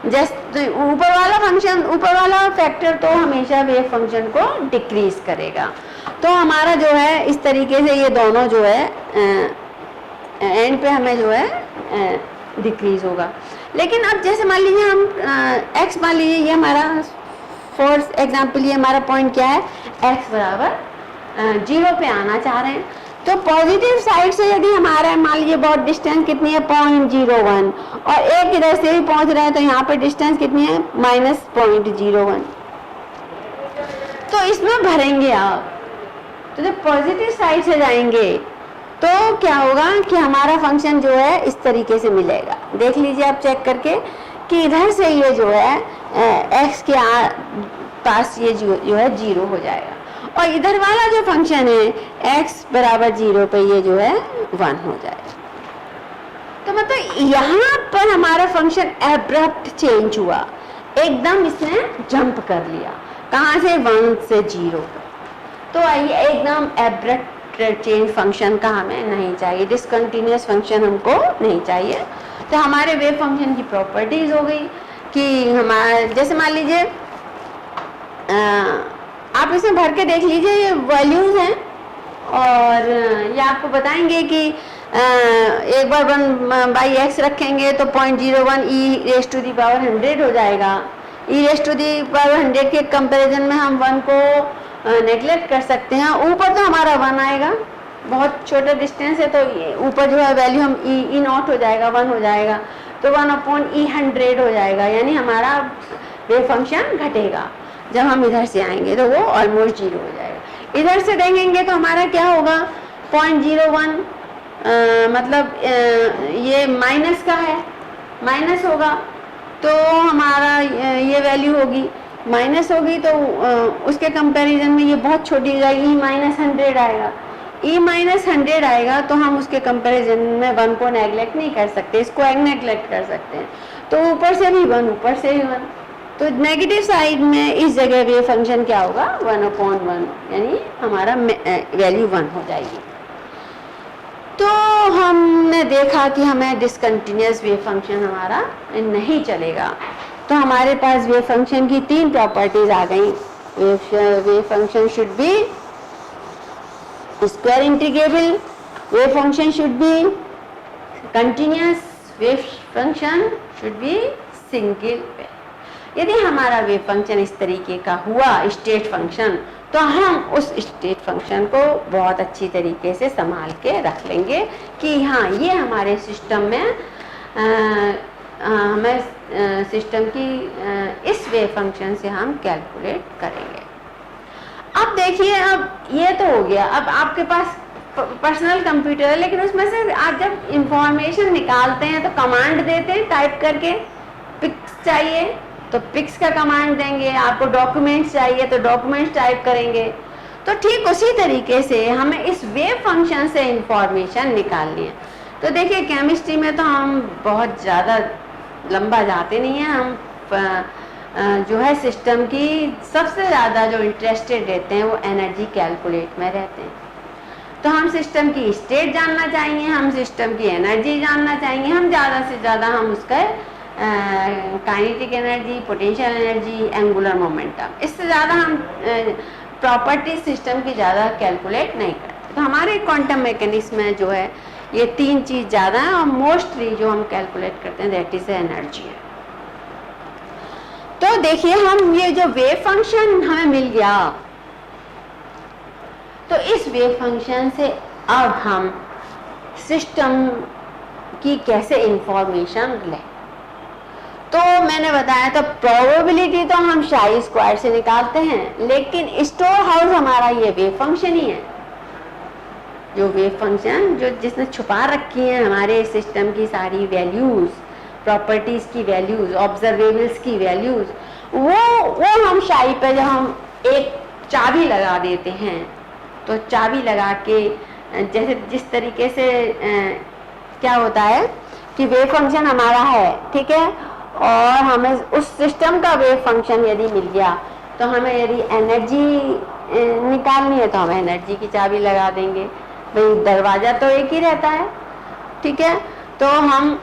जैसे ऊपर वाला फंक्शन, ऊपर वाला फैक्टर तो हमेशा वेव फंक्शन को डिक्रीज करेगा। तो हमारा जो है इस तरीके से ये दोनों जो है एंड पे हमें जो है डिक्रीज होगा। लेकिन अब जैसे मान लीजिए हम x, मान लीजिए ये हमारा फॉर एग्जाम्पल ये हमारा पॉइंट क्या है, x = 0 पे आना चाह रहे हैं, तो पॉजिटिव साइड से यदि हमारा मान लीजिए बहुत डिस्टेंस कितनी है 0.01, और एक इधर से भी पहुंच रहा है तो यहाँ पे डिस्टेंस कितनी है -0.01। तो इसमें भरेंगे आप, तो जब पॉजिटिव साइड से जाएंगे तो क्या होगा कि हमारा फंक्शन जो है इस तरीके से मिलेगा। देख लीजिए आप चेक करके कि इधर से ये जो है x के पास ये जो है 0 हो जाएगा, और इधर वाला जो फंक्शन है x = 0 पे ये जो है 1 हो जाएगा। तो मतलब यहाँ पर हमारा फंक्शन एब्रप्ट चेंज हुआ, एकदम इसने जंप कर लिया, कहाँ से 1 से 0 पर। तो आइए एकदम एब्रप्ट चेंज फंक्शन का हमें नहीं चाहिए, डिसकंटिन्यूअस फंक्शन हमको नहीं चाहिए। तो हमारे वेव फंक्शन की प्रॉपर्टीज हो गई कि हमारे जैसे मान लीजिए आप इसमें भर के देख लीजिए, ये वैल्यूज हैं और ये आपको बताएंगे कि एक बार 1/x रखेंगे तो 0.01 e⁻100 हो जाएगा। e⁻100 के कंपैरिजन में हम 1 को नेगलेक्ट कर सकते हैं। ऊपर तो हमारा 1 आएगा, बहुत छोटा डिस्टेंस है, तो ऊपर जो है वैल्यू हम e0 हो जाएगा, 1 हो जाएगा, तो 1/e100 हो जाएगा, यानी हमारा वेव फंक्शन घटेगा। जब हम इधर से आएंगे तो वो ऑलमोस्ट 0 हो जाएगा। इधर से देखेंगे तो हमारा क्या होगा 0.01, मतलब ये माइनस का है, माइनस होगा तो हमारा ये वैल्यू होगी, माइनस होगी तो उसके कंपैरिजन में ये बहुत छोटी हो जाएगी, e-100 आएगा। e-100 आएगा तो हम उसके कंपैरिजन में 1 को नेगलेक्ट नहीं कर सकते, इसको नेगलेक्ट कर सकते हैं। तो ऊपर से भी 1, ऊपर से भी 1, तो नेगेटिव साइड में इस जगह वेव फंक्शन क्या होगा 1/1, यानी हमारा वैल्यू 1 हो जाएगी। तो हमने देखा कि हमें डिसकंटिन्यूअस वेव फंक्शन हमारा नहीं चलेगा। तो हमारे पास वेव फंक्शन की 3 प्रॉपर्टीज आ गई। wave function should be square integrable, wave function should be continuous, wave function should be single wave. यदि हमारा वेव फंक्शन इस तरीके का हुआ स्टेट फंक्शन, तो हम उस स्टेट फंक्शन को बहुत अच्छी तरीके से संभाल के रख लेंगे कि हाँ ये हमारे सिस्टम में हमें सिस्टम की इस वेव फंक्शन से हम कैलकुलेट करेंगे। अब देखिए, अब ये तो हो गया, अब आपके पास पर्सनल कंप्यूटर है, लेकिन उसमें से आप जब इंफॉर्मेशन निकालते हैं तो कमांड देते हैं टाइप करके। पिक्स चाहिए तो पिक्स का कमांड देंगे, आपको डॉक्यूमेंट्स चाहिए तो डॉक्यूमेंट्स टाइप करेंगे। तो ठीक उसी तरीके से हमें इस वेव फंक्शन से इंफॉर्मेशन निकालनी है। तो देखिए केमिस्ट्री में तो हम बहुत ज़्यादा लंबा जाते नहीं हैं, हम जो है सिस्टम की सबसे ज़्यादा जो इंटरेस्टेड रहते हैं वो एनर्जी कैलकुलेट में रहते हैं। तो हम सिस्टम की स्टेट जानना चाहेंगे, हम सिस्टम की एनर्जी जानना चाहेंगे, हम ज़्यादा से ज़्यादा हम उसका kinetic energy, potential energy, angular momentum, इससे ज़्यादा हम प्रॉपर्टी सिस्टम की ज़्यादा कैलकुलेट नहीं करते। तो हमारे क्वांटम मैकेनिक्स में जो है ये तीन चीज़ ज़्यादा है और मोस्टली जो हम कैलकुलेट करते हैं दैट इज़ एनर्जी है। तो देखिए हम ये जो वेव फंक्शन हमें मिल गया, तो इस वेव फंक्शन से अब हम सिस्टम की कैसे इंफॉर्मेशन लें। तो मैंने बताया तो प्रोबेबिलिटी तो हम शाई स्क्वायर से निकालते हैं, लेकिन स्टोर हाउस हमारा ये वेव फंक्शन ही है। जो वेव फंक्शन जो जिसने छुपा रखी है हमारे सिस्टम की सारी वैल्यूज, प्रॉपर्टीज की वैल्यूज, ऑब्जर्वेबल्स की वैल्यूज, वो हम शाई पे जब हम एक चाबी लगा देते हैं, तो चाबी लगा के जैसे जिस तरीके से क्या होता है कि वेव फंक्शन हमारा है, ठीक है, और हमें उस सिस्टम का वेव फंक्शन यदि मिल गया, तो हमें यदि एनर्जी निकालनी है तो हम एनर्जी की चाबी लगा देंगे। भाई दरवाज़ा तो एक ही रहता है, ठीक है, तो हम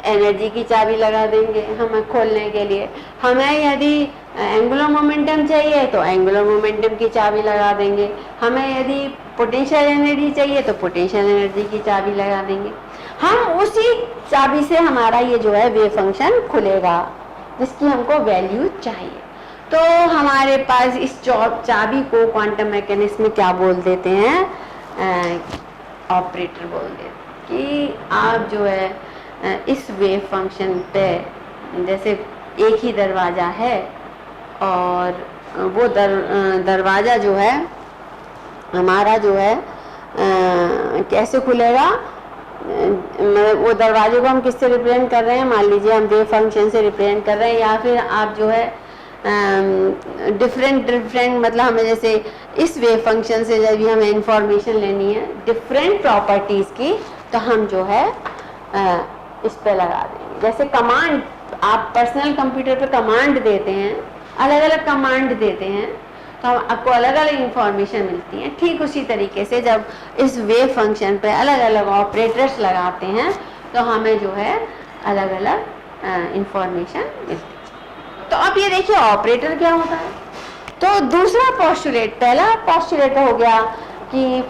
एनर्जी की चाबी लगा देंगे हमें खोलने के लिए। हमें यदि एंगुलर मोमेंटम चाहिए तो एंगुलर मोमेंटम की चाबी लगा देंगे। हमें यदि पोटेंशियल एनर्जी चाहिए तो पोटेंशियल एनर्जी की चाबी लगा देंगे। हम उसी चाबी से हमारा ये जो है वेव फंक्शन खुलेगा जिसकी हमको वैल्यू चाहिए। तो हमारे पास इस चाबी को क्वांटम मैकेनिक्स में क्या बोल देते हैं, ऑपरेटर बोल देते हैं कि आप जो है इस वेव फंक्शन पे, जैसे एक ही दरवाज़ा है और वो दरवाज़ा जो है हमारा जो है कैसे खुलेगा, वो दरवाजे को हम किससे रिप्रेजेंट कर रहे हैं, मान लीजिए हम वेव फंक्शन से रिप्रेजेंट कर रहे हैं, या फिर आप जो है डिफरेंट मतलब हमें जैसे इस वेव फंक्शन से जब भी हमें इंफॉर्मेशन लेनी है डिफरेंट प्रॉपर्टीज़ की, तो हम जो है इस पे लगा देंगे। जैसे कमांड, आप पर्सनल कंप्यूटर पे कमांड देते हैं, अलग अलग कमांड देते हैं, तो आपको अलग अलग इंफॉर्मेशन मिलती है। ठीक उसी तरीके से जब इस वेव फंक्शन पे अलग अलग ऑपरेटर्स लगाते हैं तो हमें जो है अलग अलग इंफॉर्मेशन मिलती है। तो अब ये देखिए ऑपरेटर क्या होता है। तो दूसरा पोस्टुलेट, पहला पोस्टुलेट हो गया कि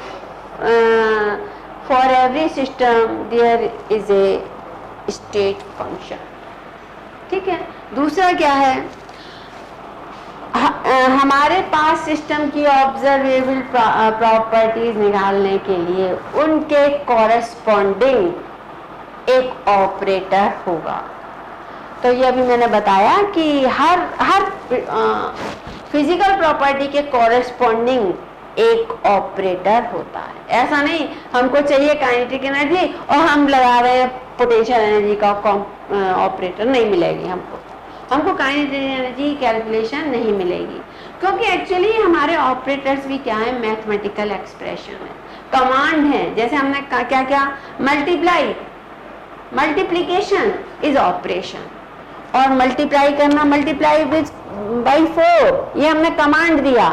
for every system there is a state function, ठीक है। दूसरा क्या है, हमारे पास सिस्टम की ऑब्जर्वेबल प्रॉपर्टीज निकालने के लिए उनके कॉरेस्पॉन्डिंग एक ऑपरेटर होगा। तो ये अभी मैंने बताया कि हर फिजिकल प्रॉपर्टी के कॉरेस्पॉन्डिंग एक ऑपरेटर होता है। ऐसा नहीं हमको चाहिए काइनेटिक एनर्जी और हम लगा रहे हैं पोटेंशियल एनर्जी का ऑपरेटर, नहीं मिलेगी हमको काइनेटिक एनर्जी कैलकुलेशन नहीं मिलेगी, क्योंकि एक्चुअली हमारे ऑपरेटर्स भी क्या है, मैथमेटिकल एक्सप्रेशन है, कमांड है। जैसे हमने क्या क्या, मल्टीप्लाई, मल्टीप्लिकेशन इज ऑपरेशन, और मल्टीप्लाई करना, मल्टीप्लाई विद बाई 4, ये हमने कमांड दिया।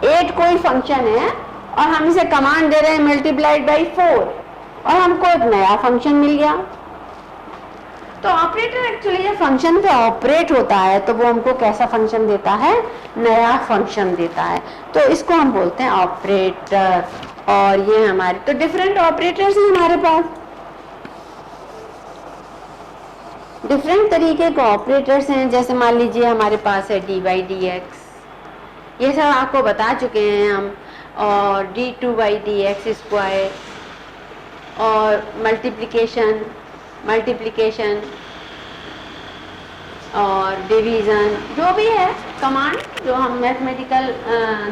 8 कोई फंक्शन है और हम इसे कमांड दे रहे हैं मल्टीप्लाइड बाई 4 और हमको एक नया फंक्शन मिल गया। तो ऑपरेटर एक्चुअली जब फंक्शन पे ऑपरेट होता है तो वो हमको कैसा फंक्शन देता है, नया फंक्शन देता है, तो इसको हम बोलते हैं ऑपरेटर। और ये हमारे तो डिफरेंट ऑपरेटर्स हैं हमारे पास, डिफरेंट तरीके के ऑपरेटर्स हैं। जैसे मान लीजिए हमारे पास है डी बाई डी एक्स, ये सब आपको बता चुके हैं हम, और D two by d x square, और मल्टीप्लिकेशन और डिवीज़न, जो भी है कमांड जो हम मैथमेटिकल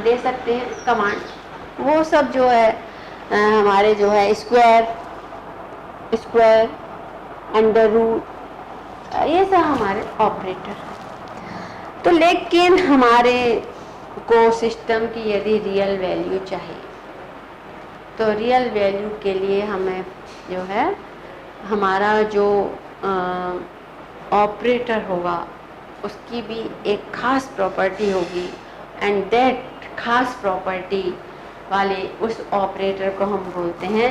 दे सकते हैं कमांड, वो सब जो है हमारे जो है स्क्वायर अंडर रूट, ये सब हमारे ऑपरेटर। तो लेकिन हमारे को सिस्टम की यदि रियल वैल्यू चाहिए तो रियल वैल्यू के लिए हमें जो है हमारा जो ऑपरेटर होगा उसकी भी एक खास प्रॉपर्टी होगी, एंड दैट खास प्रॉपर्टी वाले उस ऑपरेटर को हम बोलते हैं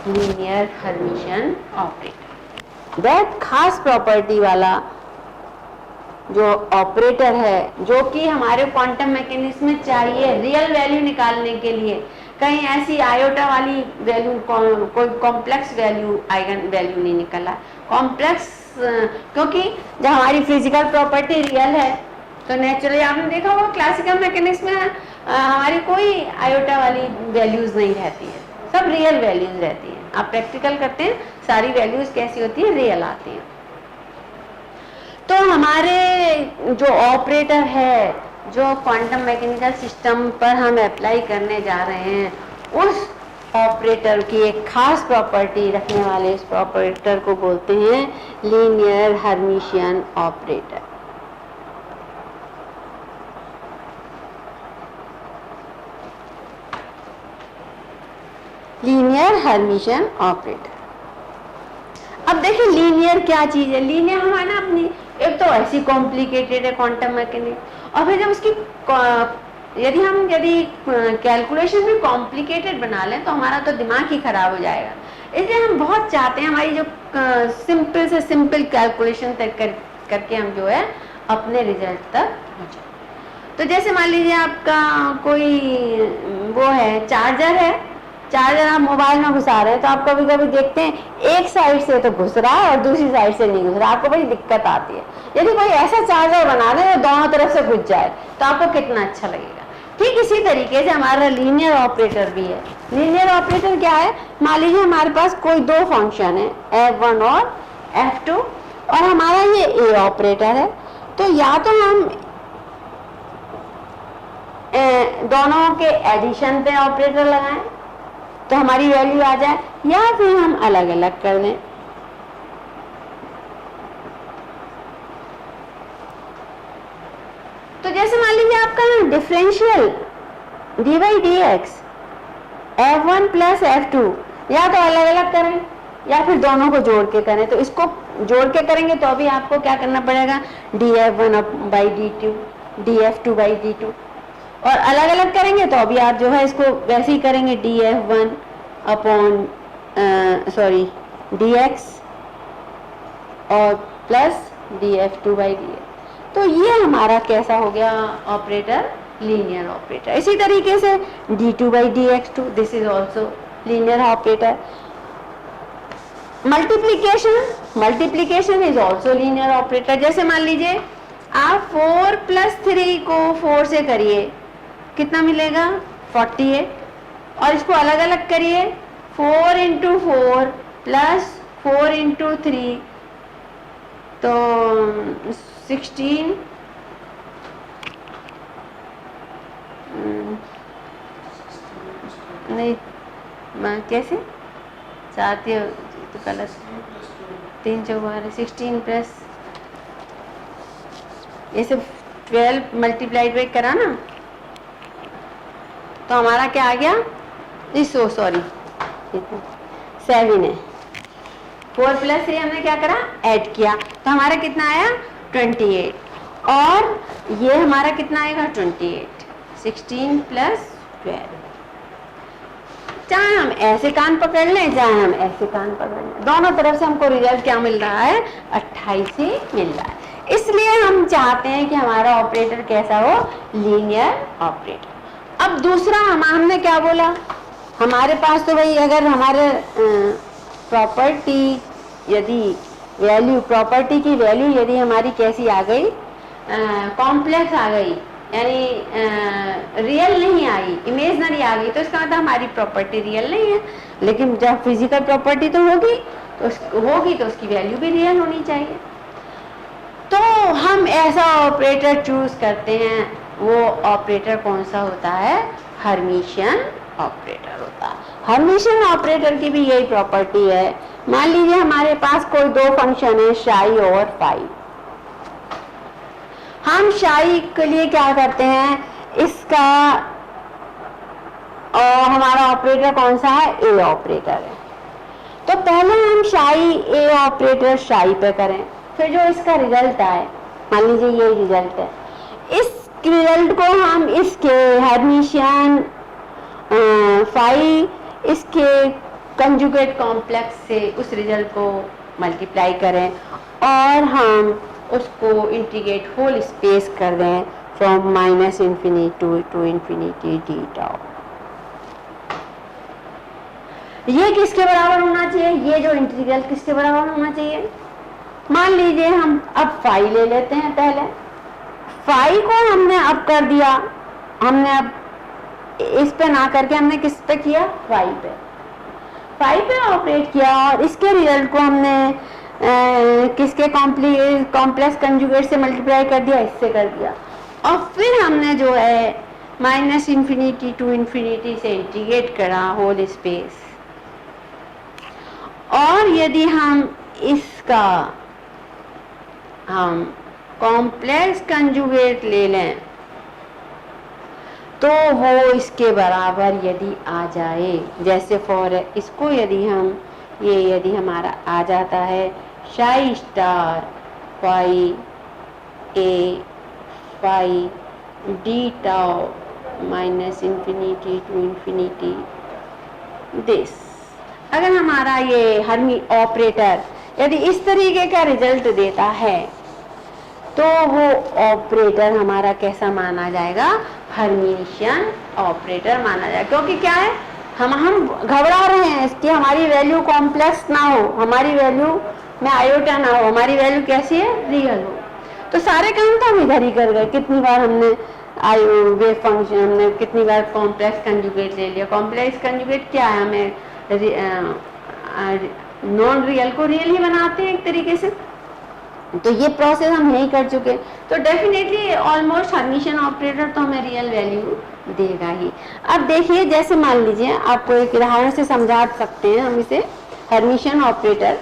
लीनियर हर्मिशियन ऑपरेटर। दैट खास प्रॉपर्टी वाला जो ऑपरेटर है, जो कि हमारे क्वांटम मैकेनिक्स में चाहिए रियल वैल्यू निकालने के लिए, कहीं ऐसी आयोटा वाली वैल्यू, कोई कॉम्प्लेक्स वैल्यू, आइगन वैल्यू नहीं निकला कॉम्प्लेक्स, क्योंकि जब हमारी फिजिकल प्रॉपर्टी रियल है तो नेचुरली आपने देखा होगा क्लासिकल मैकेनिक्स में हमारी कोई आयोटा वाली वैल्यूज नहीं रहती है, सब रियल वैल्यूज रहती हैं। आप प्रैक्टिकल करते हैं सारी वैल्यूज कैसी होती है, रियल आती हैं। तो हमारे जो ऑपरेटर है, जो क्वांटम मैकेनिकल सिस्टम पर हम अप्लाई करने जा रहे हैं, उस ऑपरेटर की एक खास प्रॉपर्टी रखने वाले इस ऑपरेटर को बोलते हैं linear Hermitian operator. Linear Hermitian operator. अब देखिए लीनियर क्या चीज है। लीनियर हमारा अपनी एक तो ऐसी कॉम्प्लिकेटेड है क्वांटम मैकेनिक्स, और फिर जब उसकी यदि कैलकुलेशन भी कॉम्प्लिकेटेड बना लें तो हमारा तो दिमाग ही खराब हो जाएगा। इसलिए हम बहुत चाहते हैं हमारी जो सिंपल से सिंपल कैलकुलेशन तक करके हम जो है अपने रिजल्ट तक पहुंचे। तो जैसे मान लीजिए आपका कोई वो है चार्जर है, चार्जर आप मोबाइल में घुसा रहे हैं, तो आप कभी कभी देखते हैं एक साइड से तो घुस रहा है और दूसरी साइड से नहीं घुस रहा, आपको बड़ी दिक्कत आती है। यदि कोई ऐसा चार्जर बना दे जो दोनों तरफ से घुस जाए तो आपको कितना अच्छा लगेगा। ठीक इसी तरीके से हमारा लीनियर ऑपरेटर भी है। लीनियर ऑपरेटर क्या है, मान लीजिए हमारे पास कोई दो फंक्शन है f1 और f2, और हमारा ये a ऑपरेटर है, तो या तो हम दोनों के एडिशन पे ऑपरेटर लगाएं तो हमारी वैल्यू आ जाए, या फिर हम अलग अलग कर दें। तो जैसे मान लीजिए आपका differential D by d x f1 plus f2, या तो अलग अलग करें या फिर दोनों को जोड़ के करें। तो इसको जोड़ के करेंगे तो अभी आपको क्या करना पड़ेगा, df1 बाई डी2, df2 बाई डी2, और अलग अलग करेंगे तो अभी आप जो है इसको वैसे ही करेंगे df1 अपॉन dx और प्लस df2 बाई dx। तो ये हमारा कैसा हो गया ऑपरेटर, लीनियर ऑपरेटर। इसी तरीके से d2 by dx2, this is also linear operator. Multiplication is also linear operator. जैसे मान लीजिए आप 4 प्लस 3 को 4 से करिए, कितना मिलेगा 48, और इसको अलग अलग करिए 4 इंटू 4 प्लस 4 इंटू 3, तो 16, नहीं कैसे चाहती हो तो गलत, 3 चौबार 16 प्लस ये सब 12 मल्टीप्लाइड बाई करा ना, तो हमारा क्या आ गया, सॉरी 7 है। 4 प्लस 3 हमने क्या करा, ऐड किया, तो हमारा कितना आया 28, और ये हमारा कितना आएगा 28, 16 प्लस 12। चाहे हम ऐसे कान पकड़ लें चाहे हम ऐसे कान पकड़ लें, दोनों तरफ से हमको रिजल्ट क्या मिल रहा है, 28 ही मिल रहा है। इसलिए हम चाहते हैं कि हमारा ऑपरेटर कैसा हो, लीनियर ऑपरेटर। अब दूसरा हमने क्या बोला, हमारे पास तो भाई अगर हमारे प्रॉपर्टी यदि वैल्यू, प्रॉपर्टी की वैल्यू यदि हमारी कैसी आ गई, कॉम्प्लेक्स आ गई, यानी रियल नहीं आई, इमेजनरी आ गई, तो इसका मतलब हमारी प्रॉपर्टी रियल नहीं है। लेकिन जब फिजिकल प्रॉपर्टी तो होगी तो उसकी वैल्यू भी रियल होनी चाहिए। तो हम ऐसा ऑपरेटर चूज करते हैं, वो ऑपरेटर कौन सा होता है, हर्मिशियन ऑपरेटर होता है। हर्मिशियन ऑपरेटर की भी यही प्रॉपर्टी है। मान लीजिए हमारे पास कोई दो फंक्शन है, शाई और फाई। हम शाई के लिए क्या करते हैं, इसका और हमारा ऑपरेटर कौन सा है, ए ऑपरेटर है। तो पहले हम शाई ए ऑपरेटर शाई पे करें, फिर जो इसका रिजल्ट आए, मान लीजिए ये रिजल्ट है, इस रिजल्ट को हम इसके हर्मिशियन फाई इसके कंजुगेट कॉम्प्लेक्स से उस रिजल्ट को मल्टीप्लाई करें और हम उसको इंटीग्रेट होल स्पेस कर दें from minus infinity to infinity d tau. ये किसके बराबर होना चाहिए, ये जो इंटीग्रल किसके बराबर होना चाहिए। मान लीजिए हम अब फाई ले लेते हैं। पहले फाई को हमने अब कर दिया, हमने अब इस पे ना करके हमने किस पे किया, फाई पे ऑपरेट किया और इसके रिजल्ट को हमने किसके कॉम्प्लेक्स कंजुगेट से मल्टीप्लाई कर दिया, इससे कर दिया। और फिर हमने जो है माइनस इन्फिनिटी टू इन्फिनिटी से इंटीग्रेट करा होल स्पेस। और यदि हम इसका हम कॉम्प्लेक्स कंजुगेट ले लें तो वो इसके बराबर यदि आ जाए, जैसे फॉर इसको यदि हमारा आ जाता है psi star phi A phi d tau minus infinity to infinity this, अगर हमारा ये हर्मी ऑपरेटर यदि इस तरीके का रिजल्ट देता है तो वो ऑपरेटर हमारा कैसा माना जाएगा, हर्मिशियन ऑपरेटर माना जाएगा। क्योंकि क्या है, हम घबरा रहे हैं इसकी हमारी वैल्यू कॉम्प्लेक्स ना हो, हमारी वैल्यू में आयोटा ना हो, हमारी वैल्यू कैसी है, रियल हो। तो सारे काम तो हम इधर ही कर गए। कितनी बार हमने वेव फंक्शन, हमने कितनी बार कॉम्प्लेक्स कंजुगेट ले लिया। कॉम्प्लेक्स कंजुगेट क्या है, हमें नॉन रियल को रियल ही बनाते हैं एक तरीके से। तो ये प्रोसेस हम नहीं कर चुके, तो डेफिनेटली ऑलमोस्ट हर्मिशियन ऑपरेटर तो हमें रियल वैल्यू देगा ही। अब देखिए, जैसे मान लीजिए, आपको एक उदाहरण से समझा सकते हैं हम इसे। हर्मिशियन ऑपरेटर,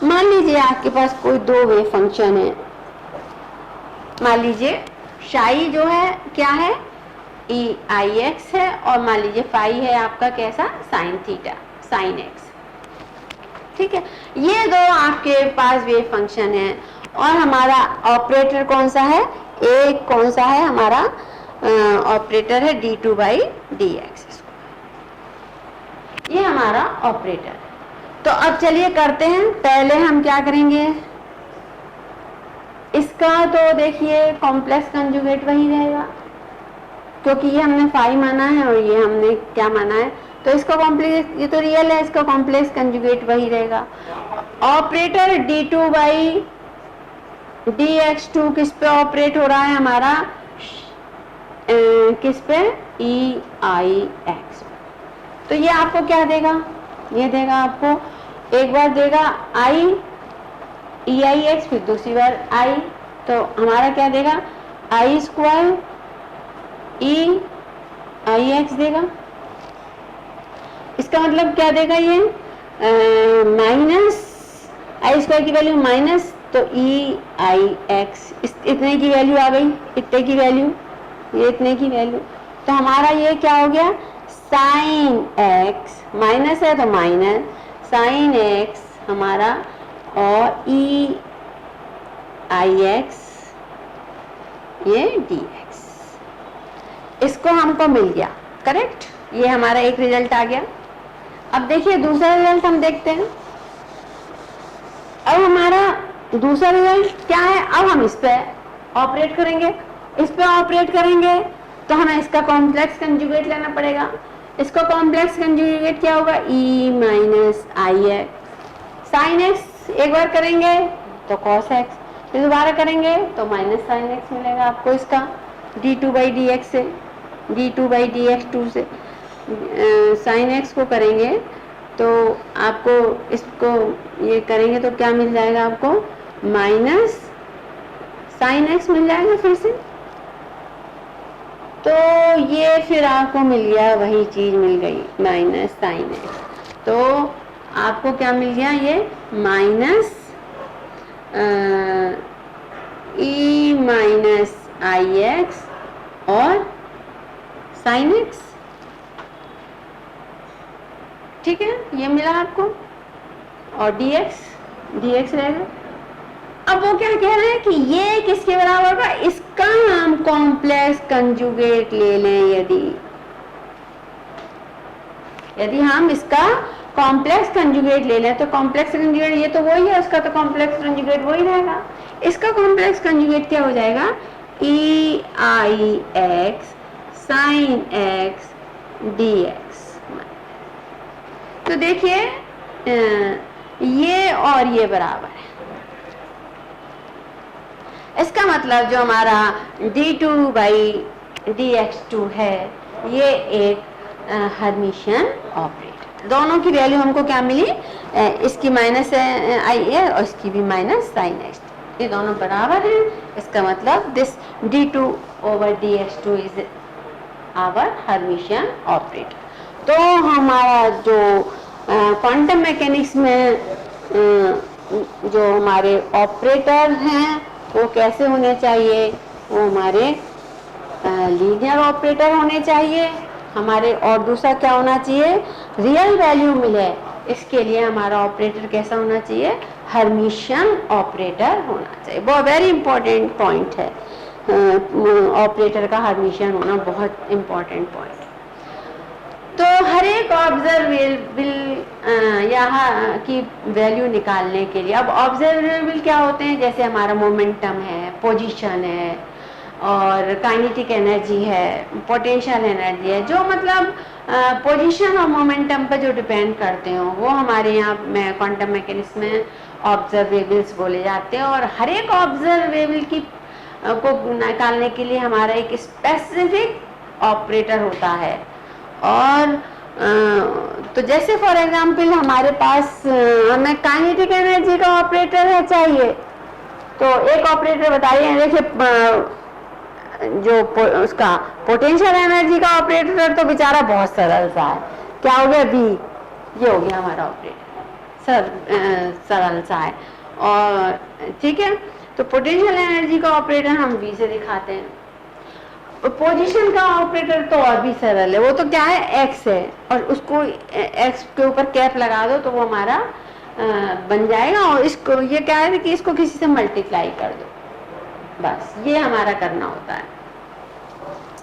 मान लीजिए आपके पास कोई दो वेव फंक्शन है। मान लीजिए शाई जो है क्या है, ई आई एक्स है, और मान लीजिए फाई है आपका कैसा, साइन थीटा, साइन एक्स। ठीक है, ये दो आपके पास वेव फंक्शन है और हमारा ऑपरेटर कौन सा है, एक कौन सा है हमारा ऑपरेटर है d2 बाई डी एक्स। ये हमारा ऑपरेटर है। तो अब चलिए करते हैं। पहले हम क्या करेंगे, इसका तो देखिए कॉम्प्लेक्स कंजुगेट वही रहेगा, क्योंकि ये हमने फाई माना है और ये हमने क्या माना है, तो इसका कॉम्प्लेक्स, ये तो रियल है, इसका कॉम्प्लेक्स कंजुगेट वही रहेगा। ऑपरेटर d2 बाई dx2 किस पे ऑपरेट हो रहा है हमारा, किस पे, ई आई एक्स। तो ये आपको क्या देगा, ये देगा आपको, एक बार देगा आई ई आई एक्स, फिर दूसरी बार आई, तो हमारा क्या देगा, आई स्क्वायर ई आई एक्स देगा। इसका मतलब क्या देगा, ये माइनस आई स्क्वायर की वैल्यू माइनस, तो ई आई एक्स, इतने की वैल्यू आ गई, इतने की वैल्यू, ये इतने की वैल्यू। तो हमारा ये क्या हो गया, साइन एक्स, माइनस है तो माइनस साइन एक्स हमारा, और ई आई एक्स ये डी एक्स, इसको हमको मिल गया, करेक्ट। ये हमारा एक रिजल्ट आ गया। अब देखिए दूसरा रिजल्ट हम देखते हैं। अब हमारा दूसरा रिजल्ट क्या है, अब हम इस पे ऑपरेट करेंगे। इस पे ऑपरेट करेंगे तो हमें इसका कॉम्प्लेक्स कंजुगेट लेना पड़ेगा। इसका कॉम्प्लेक्स कंजुगेट क्या होगा, e माइनस आई एक्स साइन एक्स। एक बार करेंगे तो कॉस एक्स, फिर दोबारा करेंगे तो माइनस साइन एक्स मिलेगा आपको इसका d2 बाई डी एक्स से, d2 by d x two से साइन एक्स को करेंगे तो आपको इसको ये करेंगे तो क्या मिल जाएगा, आपको माइनस साइन एक्स मिल जाएगा फिर से। तो ये फिर आपको मिल गया, वही चीज मिल गई माइनस साइन एक्स। तो आपको क्या मिल गया, ये माइनस ई माइनस आई एक्स और साइन एक्स। ठीक है, ये मिला आपको, और dx रहेगा। अब वो क्या कह रहे हैं कि ये किसके बराबर होगा, इसका हम कॉम्प्लेक्स कंजुगेट ले लें। यदि हम इसका कॉम्प्लेक्स कंजुगेट ले लें तो कॉम्प्लेक्स कंजुगेट ये तो वही है, उसका तो कॉम्प्लेक्स कंजुगेट वही रहेगा। इसका कॉम्प्लेक्स कंजुगेट क्या हो जाएगा, e i x sine x d x. तो देखिए ये और ये बराबर है। इसका मतलब जो हमारा d2 बाई dx2 है ये एक हर्मिशियन ऑपरेटर। दोनों की वैल्यू हमको क्या मिली, इसकी माइनस आई है और इसकी भी माइनस साइन एक्स, ये दोनों बराबर हैं। इसका मतलब this d2 over dx2 is our Hermitian operator. तो हमारा जो क्वांटम मैकेनिक्स में जो हमारे ऑपरेटर हैं वो कैसे होने चाहिए, वो हमारे लीनियर ऑपरेटर होने चाहिए हमारे, और दूसरा क्या होना चाहिए, रियल वैल्यू मिले इसके लिए हमारा ऑपरेटर कैसा होना चाहिए, हर्मिशियन ऑपरेटर होना चाहिए। वो वेरी इंपॉर्टेंट पॉइंट है, ऑपरेटर का हर्मिशियन होना बहुत इंपॉर्टेंट पॉइंट। तो हर एक ऑब्जर्वेबल यहाँ की वैल्यू निकालने के लिए, अब ऑब्जर्वेबल क्या होते हैं, जैसे हमारा मोमेंटम है, पोजीशन है, और काइनेटिक एनर्जी है, पोटेंशियल एनर्जी है, जो मतलब पोजीशन और मोमेंटम पर जो डिपेंड करते हो वो हमारे यहाँ में क्वांटम मैकेनिक्स में ऑब्जर्वेबल्स बोले जाते हैं। और हर एक ऑब्जर्वेबल की को निकालने के लिए हमारा एक स्पेसिफिक ऑपरेटर होता है। और तो जैसे फॉर एग्जांपल हमारे पास हमें काइनेटिक एनर्जी का ऑपरेटर है चाहिए, तो एक ऑपरेटर बताइए, देखिए जो उसका पोटेंशियल एनर्जी का ऑपरेटर तो बेचारा बहुत सरल सा है, क्या हो गया, बी, ये हो गया हमारा ऑपरेटर, सरल सा है। और ठीक है, तो पोटेंशियल एनर्जी का ऑपरेटर हम बी से दिखाते हैं। पोजीशन का ऑपरेटर तो और भी सरल है, वो तो क्या है, एक्स है, और उसको एक्स के ऊपर कैप लगा दो तो वो हमारा बन जाएगा, और इसको ये क्या है कि इसको किसी से मल्टीप्लाई कर दो, बस ये हमारा करना होता है।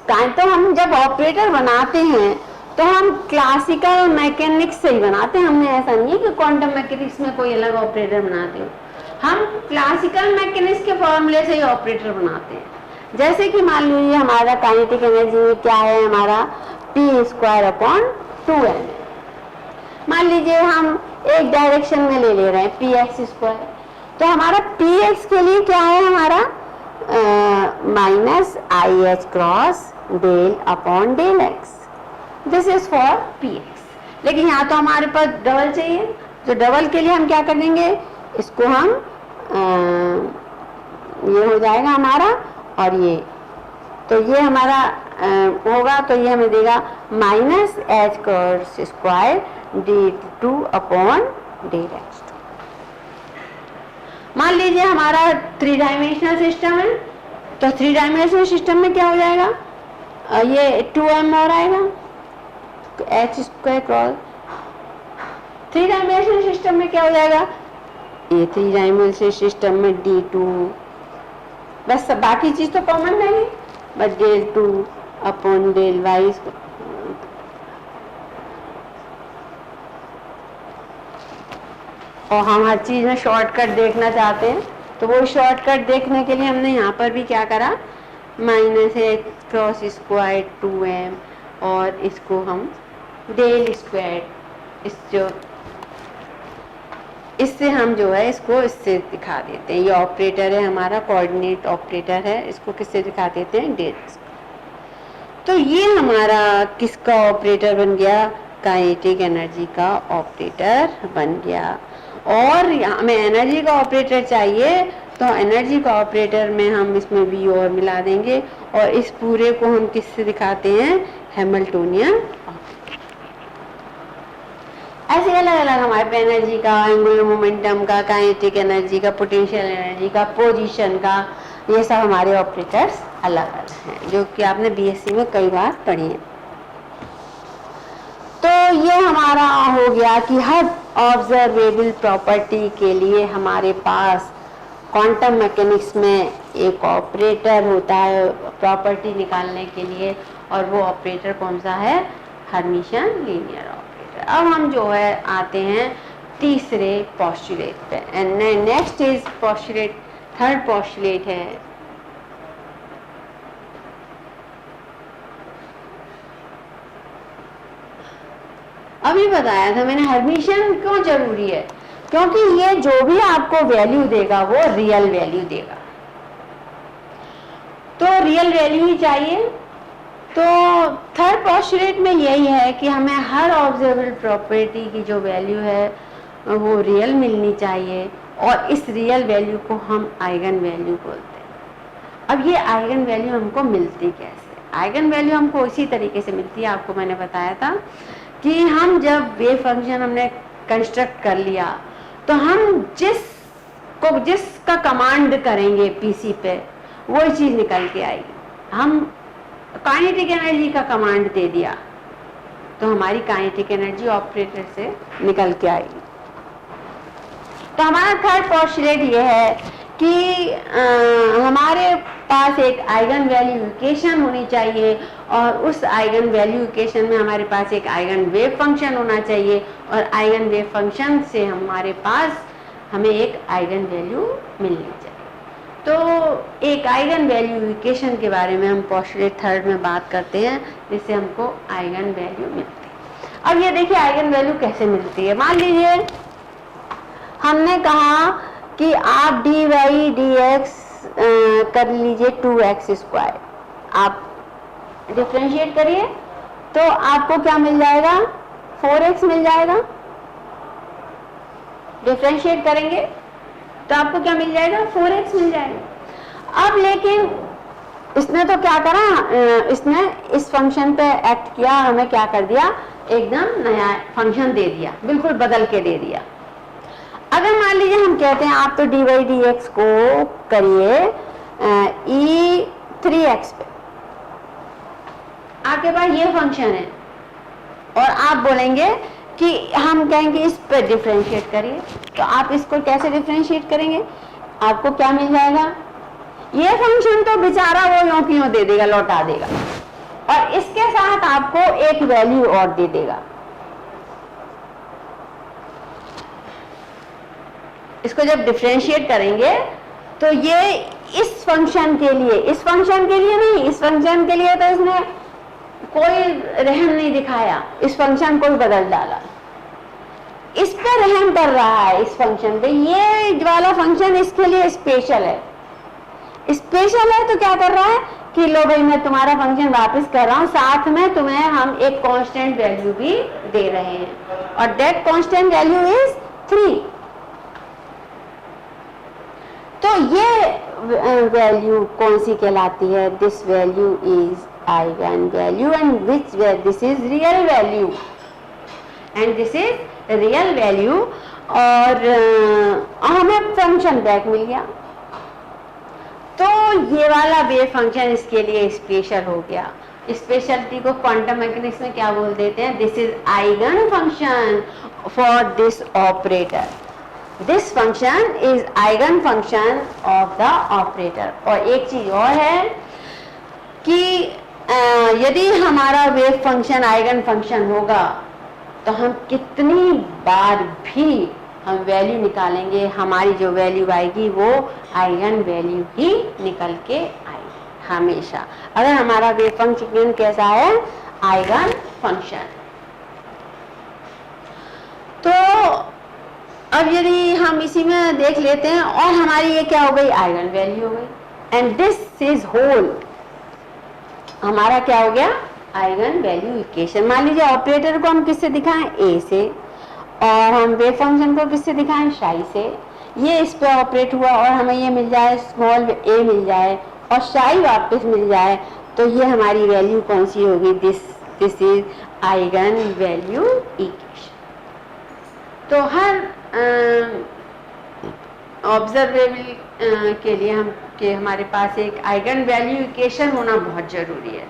तो हम जब ऑपरेटर बनाते हैं तो हम क्लासिकल मैकेनिक्स से ही बनाते हैं, हमने ऐसा नहीं है कि क्वांटम मैकेनिक्स में कोई अलग ऑपरेटर बनाते हो, हम क्लासिकल मैकेनिक्स के फॉर्मूले से ही ऑपरेटर बनाते हैं। जैसे कि मान लीजिए हमारा काइनेटिक एनर्जी में क्या है, हमारा p स्क्वायर अपॉन 2m। मान लीजिए हम एक डायरेक्शन में ले रहे हैं px स्क्वायर, तो हमारा px के लिए क्या है, हमारा minus i h cross del upon del x, this is for px। लेकिन यहाँ तो हमारे पास डबल चाहिए, तो डबल के लिए हम क्या करेंगे, इसको हम ये हो जाएगा हमारा, और ये तो ये हमारा होगा, तो ये हमें देगा minus h cross square d2 upon del x. मान लीजिए हमारा 3 डायमेंशनल सिस्टम है, तो 3 डायमेंशनल सिस्टम में क्या हो जाएगा, ये 2m और आएगा, तो H square cross 3 dimensional system में क्या हो जाएगा, ये 3 डायमेंशनल सिस्टम में d2, बस बाकी चीज तो कॉमन नहीं, बस डेल 2 अपॉन डेल वाई, और हम हर चीज़ में शॉर्टकट देखना चाहते हैं, तो वो शॉर्टकट देखने के लिए हमने यहाँ पर भी क्या करा, minus x cross square 2m, और इसको हम डेल स्क्वायर, इससे हम जो है इसको इससे दिखा देते हैं। ये ऑपरेटर है हमारा, कोऑर्डिनेट ऑपरेटर है, इसको किससे दिखा देते हैं, डेल। तो ये हमारा किसका ऑपरेटर बन गया, काइनेटिक एनर्जी का ऑपरेटर बन गया। और हमें एनर्जी का ऑपरेटर चाहिए, तो एनर्जी का ऑपरेटर में हम इसमें वी और मिला देंगे, और इस पूरे को हम किससे दिखाते हैं, हैमिल्टोनियन। ऐसे अलग अलग हमारे पे एनर्जी का, एंगुलर मोमेंटम का, काइनेटिक एनर्जी का, पोटेंशियल एनर्जी का, पोजीशन का, ये सब हमारे ऑपरेटर्स अलग अलग हैं, जो कि आपने बीएससी में कई बार पढ़ी है। तो ये हमारा हो गया कि हर ऑब्जर्वेबल प्रॉपर्टी के लिए हमारे पास क्वांटम मैकेनिक्स में एक ऑपरेटर होता है प्रॉपर्टी निकालने के लिए, और वो ऑपरेटर कौन सा है, हर्मिशियन लीनियर ऑपरेटर। अब हम जो है आते हैं तीसरे पोस्टुलेट पे, and next is postulate, third postulate है अभी बताया था मैंने, हर्मिशियन क्यों जरूरी है, क्योंकि ये जो भी आपको वैल्यू देगा वो रियल वैल्यू देगा, तो रियल वैल्यू ही चाहिए। तो थर्ड पोस्टुलेट में यही है कि हमें हर ऑब्जर्वेबल प्रॉपर्टी की जो वैल्यू है वो रियल मिलनी चाहिए, और इस रियल वैल्यू को हम आइगन वैल्यू बोलते हैं। अब ये आइगन वैल्यू हमको मिलती कैसे, आइगन वैल्यू हमको इसी तरीके से मिलती है, आपको मैंने बताया था कि हम जब वेव फंक्शन हमने कंस्ट्रक्ट कर लिया, तो हम जिसका कमांड करेंगे पीसी पे वो चीज निकल के आएगी। हम काइनेटिक एनर्जी का कमांड दे दिया तो हमारी काइनेटिक एनर्जी ऑपरेटर से निकल के आएगी। तो हमारा थर्ड पोस्टुलेट ये है कि हमारे पास एक आइगन वैल्यू इक्वेशन होनी चाहिए, और उस आइगन वैल्यू इक्वेशन में हमारे पास एक आइगन वेव फंक्शन होना चाहिए, और आइगन वेव फंक्शन से हमारे पास हमें एक आइगन वैल्यू मिलनी चाहिए। तो एक आइगन वैल्यू इक्वेशन के बारे में हम पोस्टुलेट थर्ड में बात करते हैं, जिससे हमको आइगन वैल्यू मिलती है। अब ये देखिए आइगन वैल्यू कैसे मिलती है। मान लीजिए हमने कहा कि आप dy dx कर लीजिए 2x स्क्वायर, आप डिफरेंशिएट करिए तो आपको क्या मिल जाएगा, 4x मिल जाएगा। डिफरेंशिएट करेंगे तो आपको क्या मिल जाएगा, 4x मिल जाएगा। अब लेकिन इसने तो क्या करा, इसने इस फंक्शन पे एक्ट किया, हमें क्या कर दिया, एकदम नया फंक्शन दे दिया, बिल्कुल बदल के दे दिया। अगर मान लीजिए हम कहते हैं आप तो dy dx को करिए e3x पे, आपके पास ये फंक्शन है, और आप बोलेंगे कि हम कहेंगे इस पर डिफरेंशिएट करिए, तो आप इसको कैसे डिफरेंशिएट करेंगे, आपको क्या मिल जाएगा, ये फंक्शन तो बेचारा वो यों की यों दे देगा, लौटा देगा, और इसके साथ आपको एक वैल्यू और दे देगा। इसको जब डिफरेंशिएट करेंगे तो ये इस फंक्शन के लिए, इस फंक्शन के लिए नहीं, इस फंक्शन के लिए तो इसने कोई रहम नहीं दिखाया, इस फंक्शन को भी बदल डाला, इस पे रहम कर रहा है, इस फंक्शन पे। ये वाला फंक्शन इसके लिए स्पेशल है, स्पेशल है तो क्या कर रहा है कि लो भाई मैं तुम्हारा फंक्शन वापस कर रहा हूं, साथ में तुम्हें हम एक कांस्टेंट वैल्यू भी दे रहे हैं, और दैट कांस्टेंट वैल्यू इज 3। तो ये वैल्यू कौन सी कहलाती है, this value is eigen value, and which this is real value, and this is real value. और हमें फंक्शन बैक मिल गया, तो ये वाला वेव फंक्शन इसके लिए स्पेशल हो गया। स्पेशलिटी को क्वांटम मैकेनिक्स में क्या बोल देते हैं, this is eigen function for this operator, this function is eigen function of the operator. और एक चीज और है कि यदि हमारा वेव फंक्शन आइगन फंक्शन होगा तो हम कितनी बार भी हम वैल्यू निकालेंगे, हमारी जो वैल्यू आएगी वो आइगन वैल्यू ही निकल के आएगी हमेशा। अगर हमारा वेव फंक्शन कैसा है, आइगन फंक्शन। तो अब यदि हम इसी में देख लेते हैं, और हमारी ये क्या हो गई, आइगन वैल्यू हो गई। एंड दिस इज होल, हमारा क्या हो गया, आइगन वैल्यू इक्वेशन। मान लीजिए ऑपरेटर को हम किससे दिखाएं, ए से, और हम वेव फंक्शन को किससे दिखाएं, साई से। ये इस पे ऑपरेट हुआ और हमें ये मिल जाए, स्मॉल ए मिल जाए और साई वापस मिल जाए, तो ये हमारी वैल्यू कौन सी होगी, this is eigen value equation. तो हर ऑब्जर्वेबल के लिए हम कि हमारे पास एक आइगन वैल्यू इक्वेशन होना बहुत जरूरी है।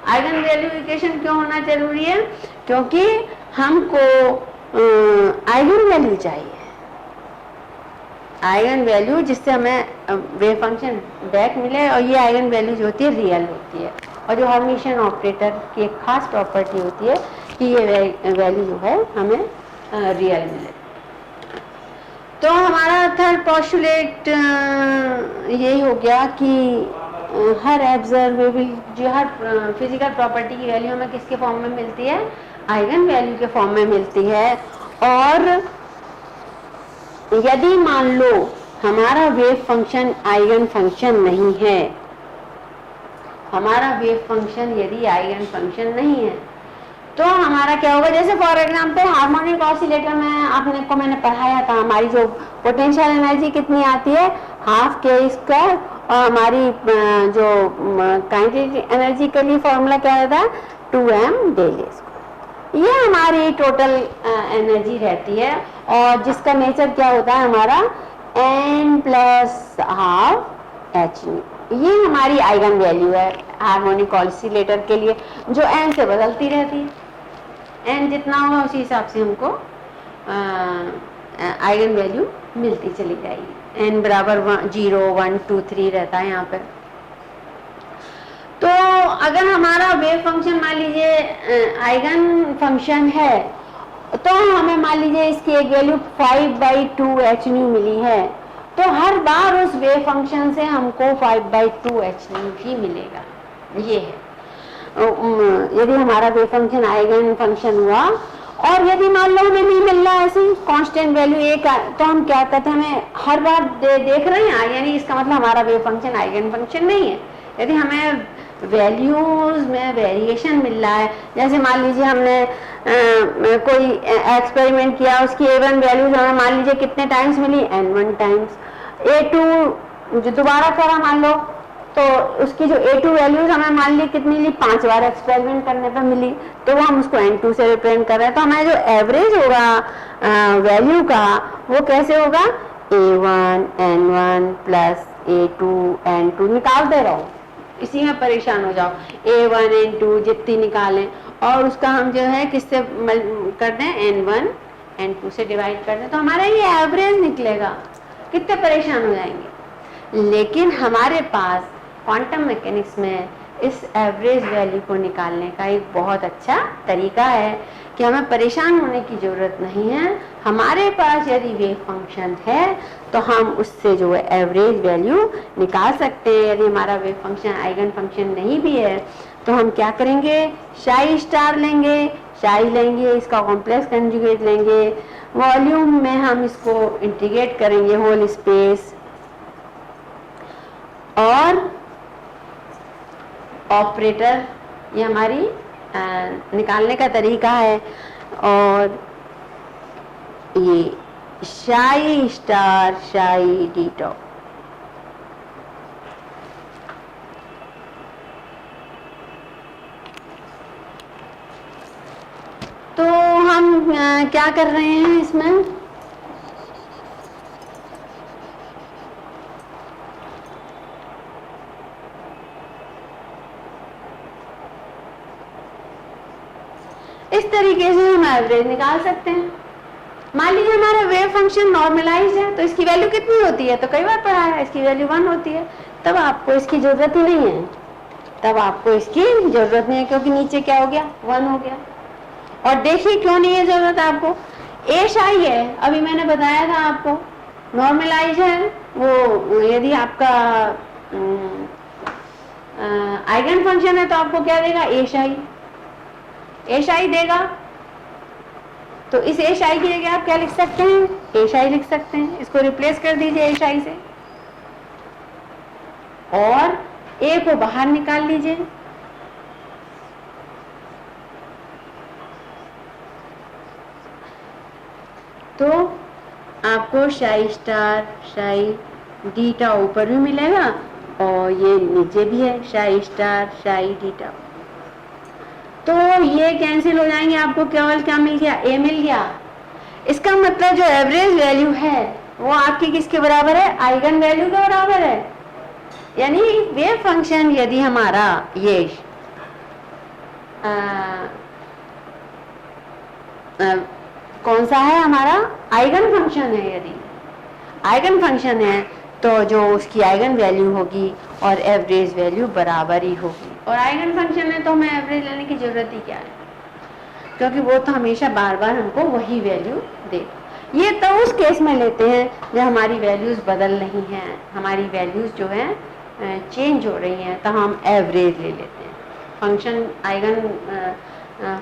आइगन वैल्यू इक्वेशन क्यों होना जरूरी है, क्योंकि हमको आइगन वैल्यू चाहिए, आइगन वैल्यू जिससे हमें वेव फंक्शन बैक मिले, और ये आइगन वैल्यू जो होती है रियल होती है। और जो हर्मिटियन ऑपरेटर की एक खास प्रॉपर्टी होती है कि ये वैल्यू जो है हमें रियल मिले। तो हमारा थर्ड पोस्टुलेट यही हो गया कि हर ऑब्जर्वेबल जो हर फिजिकल प्रॉपर्टी की वैल्यू हमें किसके फॉर्म में मिलती है, आइगन वैल्यू के फॉर्म में मिलती है। और यदि मान लो हमारा वेव फंक्शन आइगन फंक्शन नहीं है, हमारा वेव फंक्शन यदि आइगन फंक्शन नहीं है, तो हमारा क्या होगा, जैसे फॉर एग्जांपल हार्मोनिक ऑसिलेटर में आपने को मैंने पढ़ाया था, हमारी जो पोटेंशियल एनर्जी कितनी आती है, हाफ के स्क्वायर, और हमारी जो काइनेटिक एनर्जी के लिए फॉर्मूला क्या था, 2m डेल स्क्वायर। ये हमारी टोटल एनर्जी रहती है, और जिसका नेचर क्या होता है हमारा n plus half H new. ये हमारी आइगन वैल्यू है हार्मोनिक ऑसिलेटर के लिए, जो n से बदलती रहती है। n जितना होगा उसी हिसाब से हमको आइगन वैल्यू मिलती चली जाएगी। n बराबर 0 1 2 3 रहता है यहाँ पे। तो अगर हमारा वेव फंक्शन मान लीजिए आइगन फंक्शन है, तो हमें मान लीजिए इसकी एक वैल्यू 5/2 एच न्यू मिली है, तो हर बार उस वेव फंक्शन से हमको 5/2 एच न्यू ही मिलेगा। ये है यदि हमारा वेव फंक्शन आइगन फंक्शन हुआ। और यदि मान लो हमें नहीं मिल रहा है ऐसी कांस्टेंट वैल्यू एक, तो हम क्या कहते हैं, हमें हर बार देख रहे हैं, यानी इसका मतलब हमारा वेव फंक्शन आइगन फंक्शन नहीं है। यदि हमें वैल्यूज में वेरिएशन मिल रहा है, जैसे मान लीजिए हमने कोई एक्सपेरिमेंट किया, उसकी A1 वैल्यूज हमें मान लीजिए कितने टाइम्स मिली, N1 टाइम्स। A2 जो दोबारा करा मान लो, तो उसकी जो A2 वैल्यूज हमें मान ली कितनी ली, 5 बार एक्सपेरिमेंट करने पर मिली, तो वो हम उसको N2 से रिप्रेजेंट कर रहे हैं। तो हमें जो एवरेज होगा वैल्यू का, वो कैसे होगा, A1 N1 plus A2 N2 निकालते रहो, इसी में परेशान हो जाओ। A1 N2 जितनी निकालें, और उसका हम जो है किससे कर दें, N1 N2 से डिवाइड कर दें, तो हमारा ये एवरेज निकलेगा। कितने परेशान हो जाएंगे। लेकिन हमारे पास क्वांटम मैकेनिक्स में इस एवरेज वैल्यू को निकालने का एक बहुत अच्छा तरीका है कि हमें परेशान होने की जरूरत नहीं है। हमारे पास यदि वेव फंक्शन है तो हम उससे जो है एवरेज वैल्यू निकाल सकते हैं। यदि हमारा वेव फंक्शन आइगन फंक्शन नहीं भी है तो हम क्या करेंगे, साई स्टार लेंगे, साई लेंगे, इसका कॉम्प्लेक्स कंजुगेट लेंगे, वॉल्यूम में हम इसको इंटीग्रेट करेंगे होल स्पेस, और ऑपरेटर ये हमारी निकालने का तरीका है। और ये Sai star Sai D top, तो हम क्या कर रहे हैं इसमें, इस तरीके से हम एवरेज निकाल सकते हैं। मान लीजिए हमारा वेव फंक्शन नॉर्मलाइज है, तो इसकी वैल्यू कितनी होती है, तो कई बार पढ़ा है, इसकी वैल्यू 1 होती है। तब आपको इसकी जरूरत ही नहीं है, तब आपको इसकी जरूरत नहीं है, क्योंकि नीचे क्या हो गया, 1 हो गया। और देखिए क्यों नहीं है जरूरत आपको, ए शाई है, अभी मैंने बताया था आपको नॉर्मलाइज है वो, यदि आपका आइगन फंक्शन है तो आपको क्या देगा, ए शाई देगा। तो इस ए शाई की जगह आप क्या लिख सकते हैं, ए शाई लिख सकते हैं, इसको रिप्लेस कर दीजिए ए शाई से और ए को बाहर निकाल लीजिए। तो आपको शाई स्टार शाई डीटा ऊपर भी मिलेगा और ये नीचे भी है शाई स्टार शाई डीटा। तो ये कैंसिल हो जाएंगे, आपको केवल क्या मिल गया, ए मिल गया। इसका मतलब जो एवरेज वैल्यू है वो आपकी किसके बराबर है, आइगन वैल्यू के बराबर है। यानी वेव फंक्शन यदि हमारा ये कौन सा है, हमारा आइगन फंक्शन है, यदि आइगन फंक्शन है तो जो उसकी आइगन वैल्यू होगी और एवरेज वैल्यू बराबर ही होगी। और आइगन फंक्शन है तो हमें एवरेज लेने की जरूरत ही क्या है, क्योंकि वो तो हमेशा बार बार हमको वही वैल्यू देगा। ये तो उस केस में लेते हैं जब हमारी वैल्यूज बदल रही हैं, हमारी वैल्यूज जो है चेंज हो रही हैं, तो हम एवरेज ले लेते हैं। फंक्शन आइगन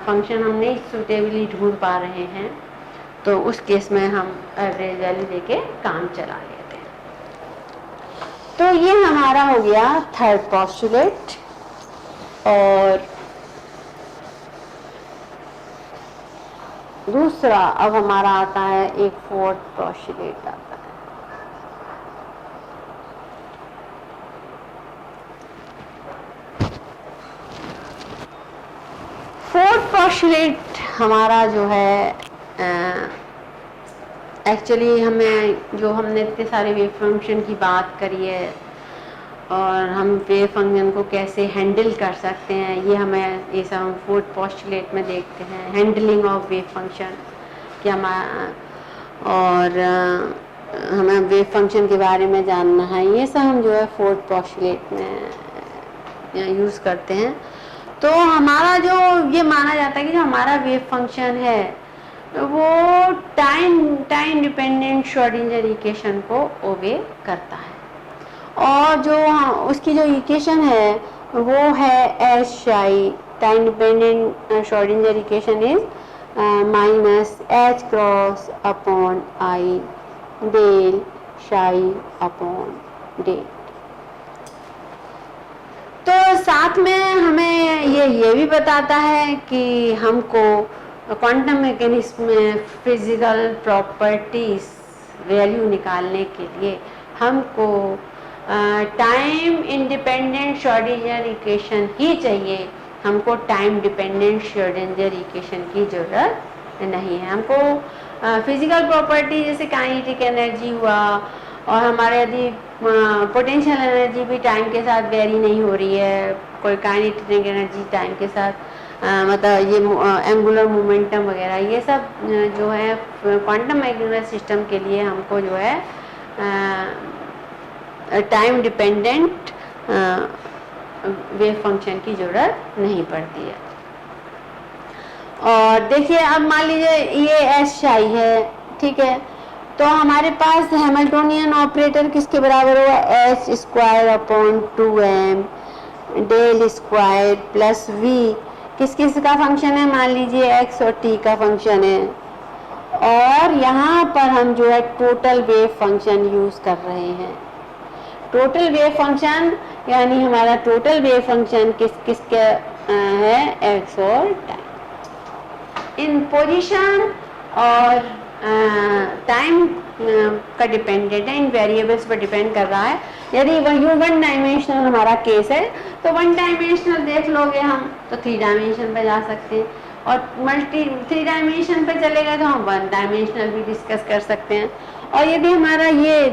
फंक्शन हम नहीं सुटेबली ढूंढ पा रहे हैं तो उस केस में हम एवरेज वैल्यू लेके काम चला लेते हैं। तो ये हमारा हो गया थर्ड पोस्टुलेट। और दूसरा अब हमारा आता है एक फोर्थ पोस्टुलेट आता है। फोर्थ पोस्टुलेट हमारा जो है एक्चुअली हमने इतने सारे वेव फंक्शन की बात करी है और हम वेव फंक्शन को कैसे हैंडल कर सकते हैं, ये सब हम फोर्थ पोस्टुलेट में देखते हैं। हैंडलिंग ऑफ वेव फंक्शन क्या और हमें वेव फंक्शन के बारे में जानना है, ये सब हम जो है फोर्थ पोस्टुलेट में यूज़ करते हैं। तो हमारा जो ये माना जाता है कि जो हमारा वेव फंक्शन है वो टाइम डिपेंडेंट श्रोडिंगर इक्वेशन को ओबे करता है। और जो उसकी जो इक्वेशन है वो है s psi, time dependent Schrodinger equation is minus h cross upon i del psi upon del. तो साथ में हमें ये भी बताता है कि हमको क्वांटम मैकेनिक्स में फिजिकल प्रॉपर्टीज वैल्यू निकालने के लिए हमको टाइम इंडिपेंडेंट श्रोडिंगर इक्वेशन ही चाहिए, हमको टाइम डिपेंडेंट श्रोडिंगर इक्वेशन की जरूरत नहीं है। हमको फिजिकल प्रॉपर्टी जैसे काइनेटिक एनर्जी हुआ और हमारे यदि पोटेंशियल एनर्जी भी टाइम के साथ वेरी नहीं हो रही है, कोई काइनेटिक एनर्जी टाइम के साथ मतलब ये एंगुलर मोमेंटम वगैरह, ये सब जो है क्वांटम मैकेनिकल सिस्टम के लिए हमको जो है टाइम डिपेंडेंट वेव फंक्शन की जरूरत नहीं पड़ती है। और देखिए अब मान लीजिए ये एस शाई है, ठीक है, तो हमारे पास हैमिल्टोनियन ऑपरेटर किसके बराबर हुआ, h square upon 2m del square plus V किस किस का फंक्शन है, मान लीजिए x और t का फंक्शन है। और यहाँ पर हम जो है टोटल वेव फंक्शन यूज कर रहे हैं। टोटल वेव फंक्शन यानी हमारा टोटल वेव फंक्शन किस किस का है, x और टाइम इन पोजीशन और टाइम का डिपेंडेंट है, इन वेरिएबल्स पर डिपेंड कर रहा है। यदि वह वन डायमेंशनल हमारा केस है तो वन डायमेंशनल देख लोगे हम तो 3 डायमेंशन पे जा सकते हैं, और 3 डायमेंशन पे चलेगा तो हम 1 डायमेंशनल भी डिस्कस कर सकते हैं। और यदि हमारा ये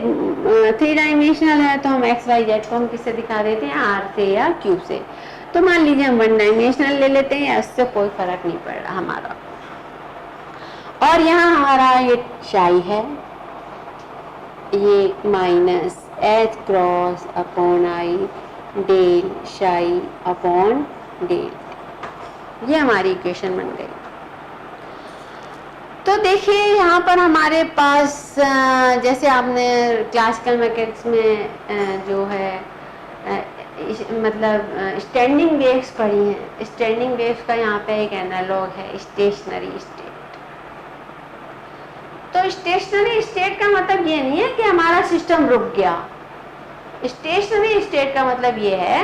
3 डायमेंशनल है तो हम एक्स वाई जेड को हम किससे दिखा देते हैं, आर से या क्यूब से। तो मान लीजिए हम 1 डायमेंशनल ले लेते हैं, उससे कोई फर्क नहीं पड़ रहा हमारा। और यहाँ हमारा ये शाई है, ये minus h cross upon i del psi upon del, ये हमारी इक्वेशन बन गई। तो देखिए यहाँ पर हमारे पास जैसे आपने क्लासिकल मैकेनिक्स में जो है मतलब स्टैंडिंग वेव्स पढ़ी हैं। स्टैंडिंग वेव्स का यहाँ पे एक एनालॉग है स्टेशनरी स्टेट। तो स्टेशनरी स्टेट का मतलब ये नहीं है कि हमारा सिस्टम रुक गया। स्टेशनरी स्टेट का मतलब ये है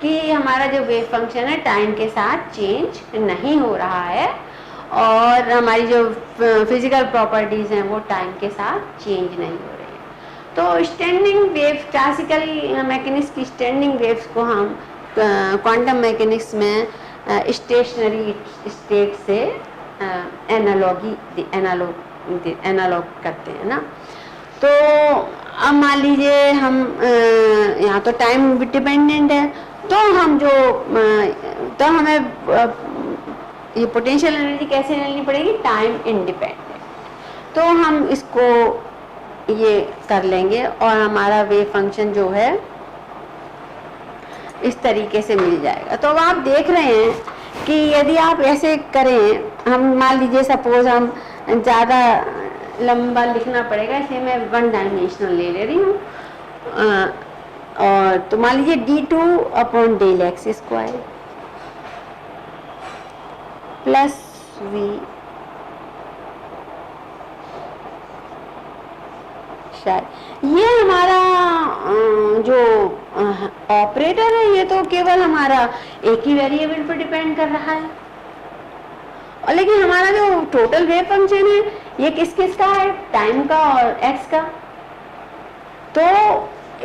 कि हमारा जो वेव फंक्शन है टाइम के साथ चेंज नहीं हो रहा है और हमारी जो फिजिकल प्रॉपर्टीज हैं वो टाइम के साथ चेंज नहीं हो रही है। तो स्टैंडिंग वेव, क्लासिकल मैकेनिक्स की स्टैंडिंग वेव्स को हम क्वांटम मैकेनिक्स में स्टेशनरी स्टेट से एनालॉग करते हैं ना। तो अब मान लीजिए हम यहाँ तो टाइम डिपेंडेंट है, तो हम जो तो हमें ये पोटेंशियल एनर्जी कैसे लेनी पड़ेगी, टाइम इंडिपेंडेंट। तो हम इसको ये कर लेंगे और हमारा वेव फंक्शन जो है इस तरीके से मिल जाएगा। तो अब आप देख रहे हैं कि यदि आप ऐसे करें, हम मान लीजिए सपोज हम ज़्यादा लंबा लिखना पड़ेगा इसलिए मैं 1 डायमेंशनल ले रही हूँ। और तो मान लीजिए d2/del(x²) प्लस v शायद ये हमारा जो ऑपरेटर है ये तो केवल हमारा एक ही वेरिएबल पर डिपेंड कर रहा है, और लेकिन हमारा जो टोटल वेव फंक्शन है ये किस किस का है, टाइम का और एक्स का। तो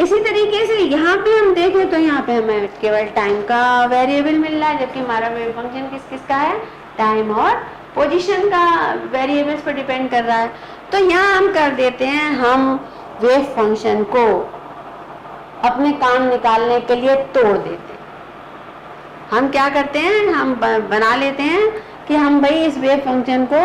इसी तरीके से यहाँ पे हम देखें तो यहाँ पे हमें केवल टाइम का वेरिएबल मिल रहा है, जबकि हमारा वेव फंक्शन किस किस का है, टाइम और पोजीशन का वेरिएबल्स पर डिपेंड कर रहा है। तो यहाँ हम कर देते हैं, हम वेव फंक्शन को अपने काम निकालने के लिए तोड़ देते हैं। हम क्या करते हैं, हम बना लेते हैं कि हम भाई इस वेव फंक्शन को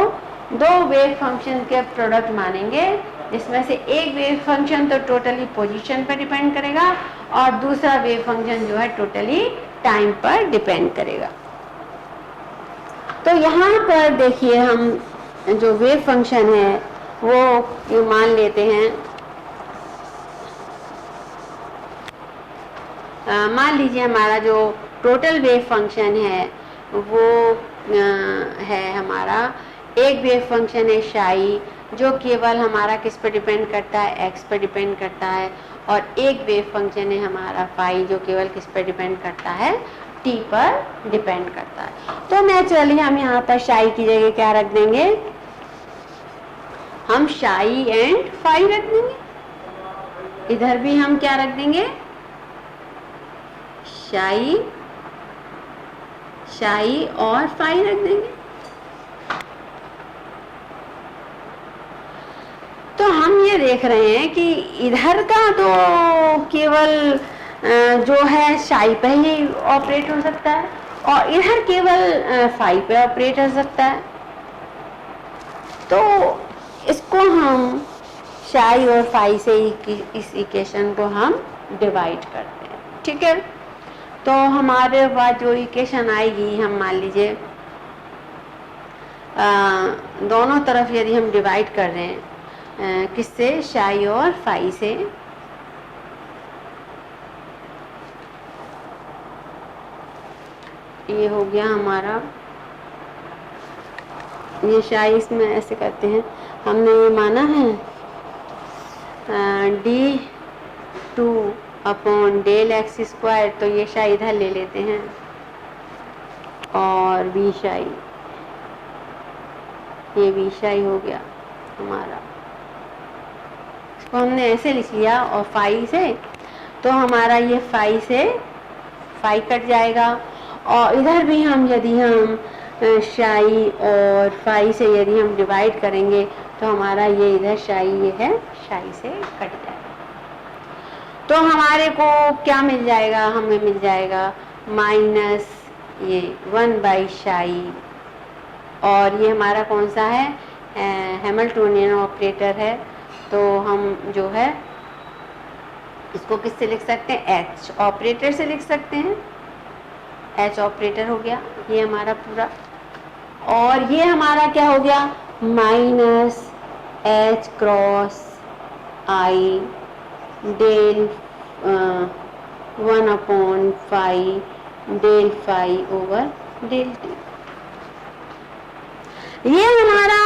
2 वेव फंक्शन के प्रोडक्ट मानेंगे, जिसमें से एक वेव फंक्शन तो टोटली पोजीशन पर डिपेंड करेगा और दूसरा वेव फंक्शन जो है टोटली टाइम पर डिपेंड करेगा। तो यहाँ पर देखिए हम जो वेव फंक्शन है वो मान लेते हैं, मान लीजिए हमारा जो टोटल वेव फंक्शन है वो है हमारा एक वेव फंक्शन है शाई, जो केवल हमारा किस पर डिपेंड करता है, एक्स पर डिपेंड करता है, और एक वेव फंक्शन है हमारा फाई जो केवल किस पर डिपेंड करता है, टी पर डिपेंड करता है। तो नेचुरली हम यहाँ पर शाई की जगह क्या रख देंगे, हम शाई एंड फाई रख देंगे। इधर भी हम क्या रख देंगे, शाई और फाई रख देंगे। तो हम ये देख रहे हैं कि इधर का तो केवल जो है शाई पे ही ऑपरेट हो सकता है और इधर केवल फाई पे ऑपरेट हो सकता है। तो इसको हम शाई और फाई से इस इक्वेशन को हम डिवाइड करते हैं, ठीक है। तो हमारे पास जो इक्वेशन आएगी, हम मान लीजिए दोनों तरफ यदि हम डिवाइड कर रहे हैं किससे, शाई और फाई से, ये हो गया हमारा, ये शाई इसमें ऐसे करते हैं, हमने ये माना है d2/del(x²), तो ये शाई इधर ले लेते हैं और बी शाई, ये बी शाई हो गया हमारा। इसको हमने ऐसे लिख लिया और फाई से, तो हमारा ये फाई से फाई कट जाएगा, और इधर भी हम यदि हम शाई और फाई से यदि हम डिवाइड करेंगे तो हमारा ये इधर शाई, ये है शाई से कट जाएगा। तो हमारे को क्या मिल जाएगा, हमें मिल जाएगा माइनस ये 1/शाई, और ये हमारा कौन सा है, हैमिल्टोनियन ऑपरेटर है। तो हम जो है इसको किससे लिख सकते हैं, एच ऑपरेटर से लिख सकते हैं, एच ऑपरेटर हो गया ये हमारा पूरा। और ये हमारा क्या हो गया, minus h cross i del 1/5 del phi over del t. ये हमारा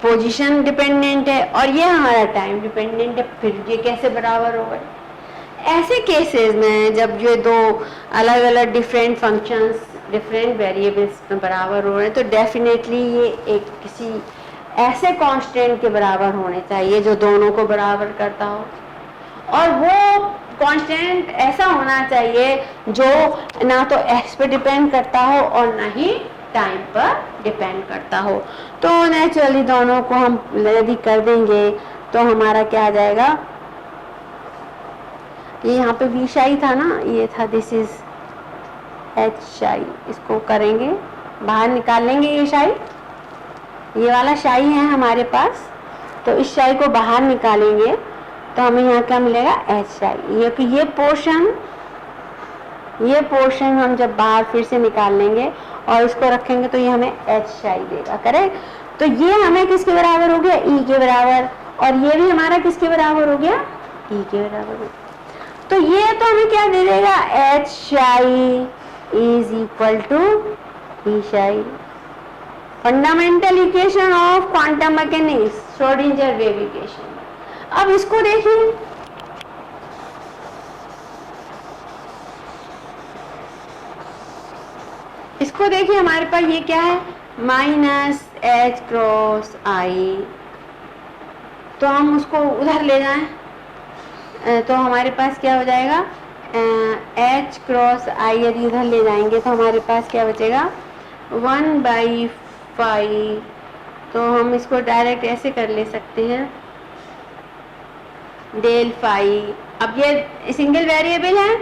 पोजीशन डिपेंडेंट है और ये हमारा टाइम डिपेंडेंट है। फिर ये कैसे बराबर होगा? ऐसे केसेस में जब ये दो अलग अलग डिफरेंट फंक्शंस डिफरेंट वेरिएबल्स में बराबर हो रहे हैं तो डेफिनेटली ये एक किसी ऐसे कांस्टेंट के बराबर होने चाहिए जो दोनों को बराबर करता हो, और वो कांस्टेंट ऐसा होना चाहिए जो ना तो एक्स पे डिपेंड करता हो और ना ही टाइम पर डिपेंड करता हो। तो नेचुरली दोनों को हम यदि कर देंगे तो हमारा क्या आ जाएगा? ये यहाँ पे वी शाई था ना, ये था दिस इज एच शाई। इसको करेंगे, बाहर निकाल लेंगे ये शाई, ये वाला शाई है हमारे पास, तो इस शाई को बाहर निकालेंगे तो हमें यहाँ क्या मिलेगा? एच शाई। ये पोर्शन हम जब बाहर फिर से निकाल लेंगे और इसको रखेंगे तो ये हमें एच शाई देगा, करेक्ट? तो ये हमें किसके बराबर हो गया? ई के बराबर, और ये भी हमारा किसके बराबर हो गया? ई के बराबर हो गया। तो ये तो हमें क्या दे देगा? एच शाई इज इक्वल टू ई शाई। Fundamental equation of quantum mechanics, Schrodinger wave equation. अब इसको देखिए, हमारे पास ये क्या है? माइनस एच क्रॉस आई। तो हम उसको उधर ले जाएं तो हमारे पास क्या हो जाएगा? एच क्रॉस आई यदि उधर ले जाएंगे तो हमारे पास क्या बचेगा? 1/5। तो हम इसको डायरेक्ट ऐसे कर ले सकते हैं, डेल फाई। अब ये सिंगल वेरिएबल है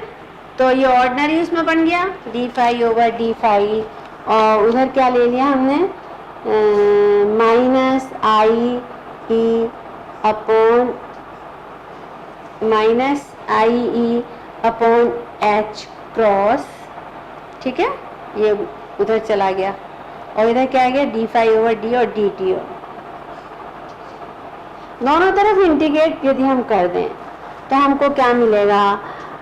तो ये ऑर्डिनरी उसमें बन गया d phi over d phi, और उधर क्या ले लिया हमने? Minus i E upon h cross, ठीक है? ये उधर चला गया और इधर क्या आ गया? डी फाई ओवर डी और डी टी। दोनों तरफ इंटीग्रेट यदि हम कर दें तो हमको क्या मिलेगा?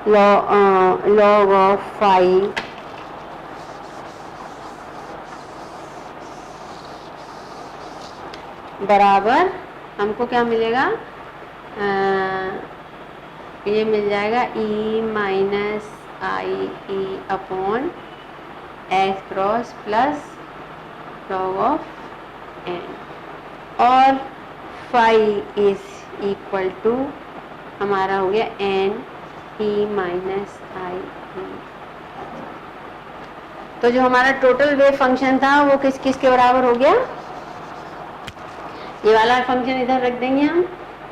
लॉग ऑफ फाई बराबर हमको क्या मिलेगा? ये मिल जाएगा e minus i E upon h cross plus log of n, और फाई इज इक्वल टू हमारा हो गया एन ई माइनस आई ई। तो जो हमारा टोटल वेव फंक्शन था वो किसके बराबर हो गया? ये वाला फंक्शन इधर रख देंगे हम,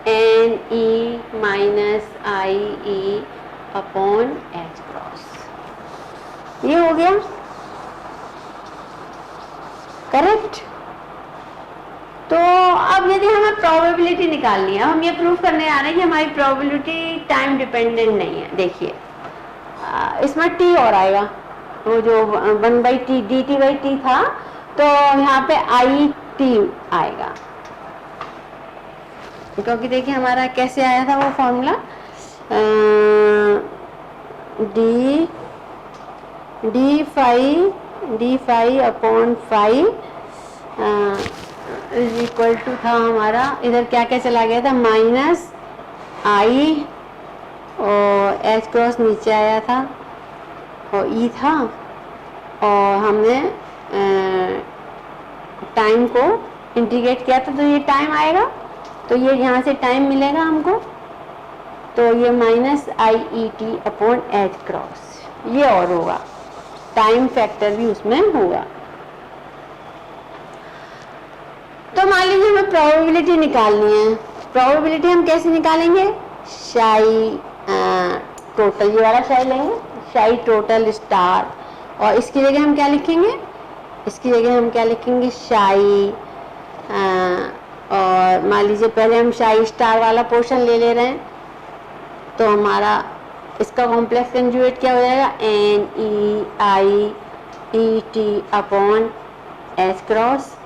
N E minus i E upon h cross. ये हो गया, करेक्ट? तो अब यदि हमें प्रोबेबिलिटी निकालनी है, हम ये प्रूफ करने आ रहे हैं कि हमारी प्रोबेबिलिटी टाइम डिपेंडेंट नहीं है। देखिए इसमें टी और आएगा, वो जो 1/t dt/t था तो यहाँ पे आई टी आएगा, क्योंकि देखिए हमारा कैसे आया था वो formula, d phi upon phi is equal to था हमारा, इधर क्या क्या चला गया था? माइनस आई और एच क्रॉस नीचे आया था और ई था, और हमने टाइम को इंटीग्रेट किया था तो ये टाइम आएगा, तो ये यहाँ से टाइम मिलेगा हमको, तो ये minus i e t upon h cross ये और होगा, टाइम फैक्टर भी उसमें होगा। तो मान लीजिए हमें प्रोबेबिलिटी निकालनी है। प्रोबेबिलिटी हम कैसे निकालेंगे? शाई टोटल, ये वाला शाई लेंगे, शाई टोटल स्टार, और इसकी जगह हम क्या लिखेंगे? इसकी जगह हम क्या लिखेंगे? शाई और मान लीजिए पहले हम शाई स्टार वाला पोर्शन ले रहे हैं, तो हमारा इसका कॉम्प्लेक्स कंजुगेट क्या हो जाएगा? N e i e t upon h cross,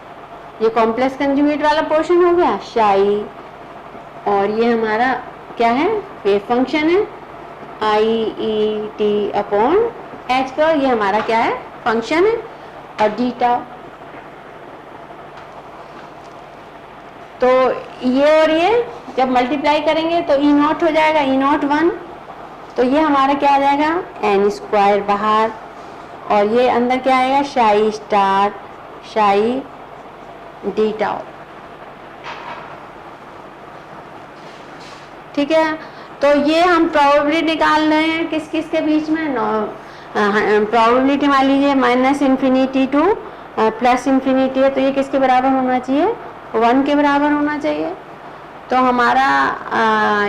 ये कॉम्प्लेक्स कंजुगेट वाला पोर्शन हो गया शाई, और ये हमारा क्या है, वेव फंक्शन है आई ई टी अपॉन एच का, ये हमारा क्या है, फंक्शन है, और डी टाउ। तो ये और ये जब मल्टीप्लाई करेंगे तो ई नॉट हो जाएगा, ई नॉट 1, तो ये हमारा क्या आ जाएगा, एन स्क्वायर बाहर, और ये अंदर क्या आएगा, शाई स्टार शाई डी टाउ। ठीक है, तो ये हम प्रोबेबिलिटी निकाल रहे हैं किस किस के बीच में, प्रोबेबिलिटी मान लीजिए minus infinity two plus infinity है, तो ये किसके बराबर होना चाहिए, 1 के बराबर होना चाहिए। तो हमारा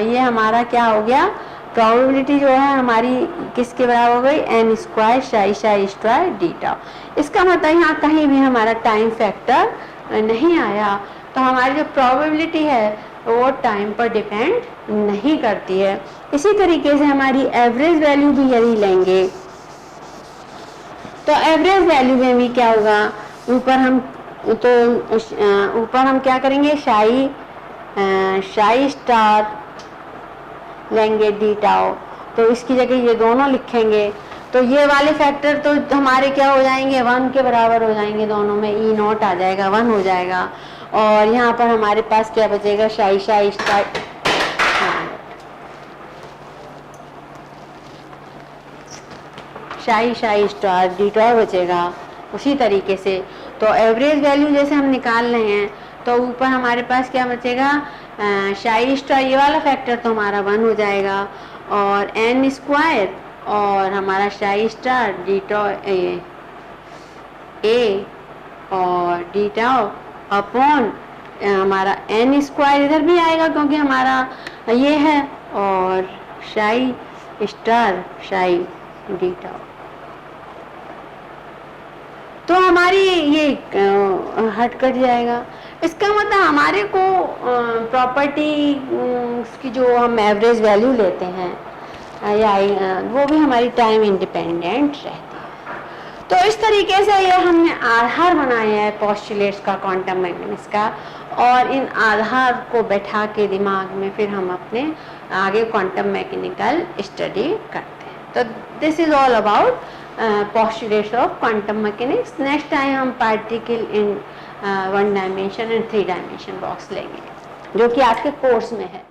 ये हमारा क्या हो गया, प्रोबेबिलिटी जो है हमारी किसके बराबर हो गई, एन स्क्वायर शाई शाई स्क्वायर डी टाउ। इसका मतलब यहाँ कहीं भी हमारा टाइम फैक्टर नहीं आया, तो हमारी जो प्रोबेबिलिटी है वो टाइम पर डिपेंड नहीं करती है। इसी तरीके से हमारी एवरेज वैल्यू भी यदि लेंगे तो एवरेज वैल्यू में भी क्या होगा, ऊपर हम क्या करेंगे, शाई स्टार लेंगे डी टाउ, तो इसकी जगह ये दोनों लिखेंगे, तो ये वाले फैक्टर तो हमारे क्या हो जाएंगे, 1 के बराबर हो जाएंगे, दोनों में ई नॉट आ जाएगा, 1 हो जाएगा, और यहाँ पर हमारे पास क्या बचेगा, शाई स्टार शाई स्टार डी टाउ बचेगा। उसी तरीके से तो एवरेज वैल्यू जैसे हम निकाल रहे हैं, तो ऊपर हमारे पास क्या बचेगा, शाई स्टार, ये वाला फैक्टर तो हमारा 1 हो जाएगा, और एन स्क्वायर और हमारा शाई स्टार डी टाउ ए और डी टाउ अपॉन हमारा एन स्क्वायर इधर भी आएगा क्योंकि हमारा ये है, और शाई स्टार शाई डी टाउ। तो हमारी ये हट कट जाएगा। इसका मतलब हमारे को प्रॉपर्टी की जो हम एवरेज वैल्यू लेते हैं या वो भी हमारी टाइम इंडिपेंडेंट रहती है। तो इस तरीके से ये हमने आधार बनाया है पोस्टुलेट्स का, क्वांटम मैकेनिक्स का, और इन आधार को बैठा के दिमाग में फिर हम अपने आगे क्वांटम मैकेनिकल स्टडी करते हैं। तो this is all about postulates of quantum mechanics. Next time हम particle in 1 dimension and 3 dimension box लेंगे, जो कि आपके कोर्स में है।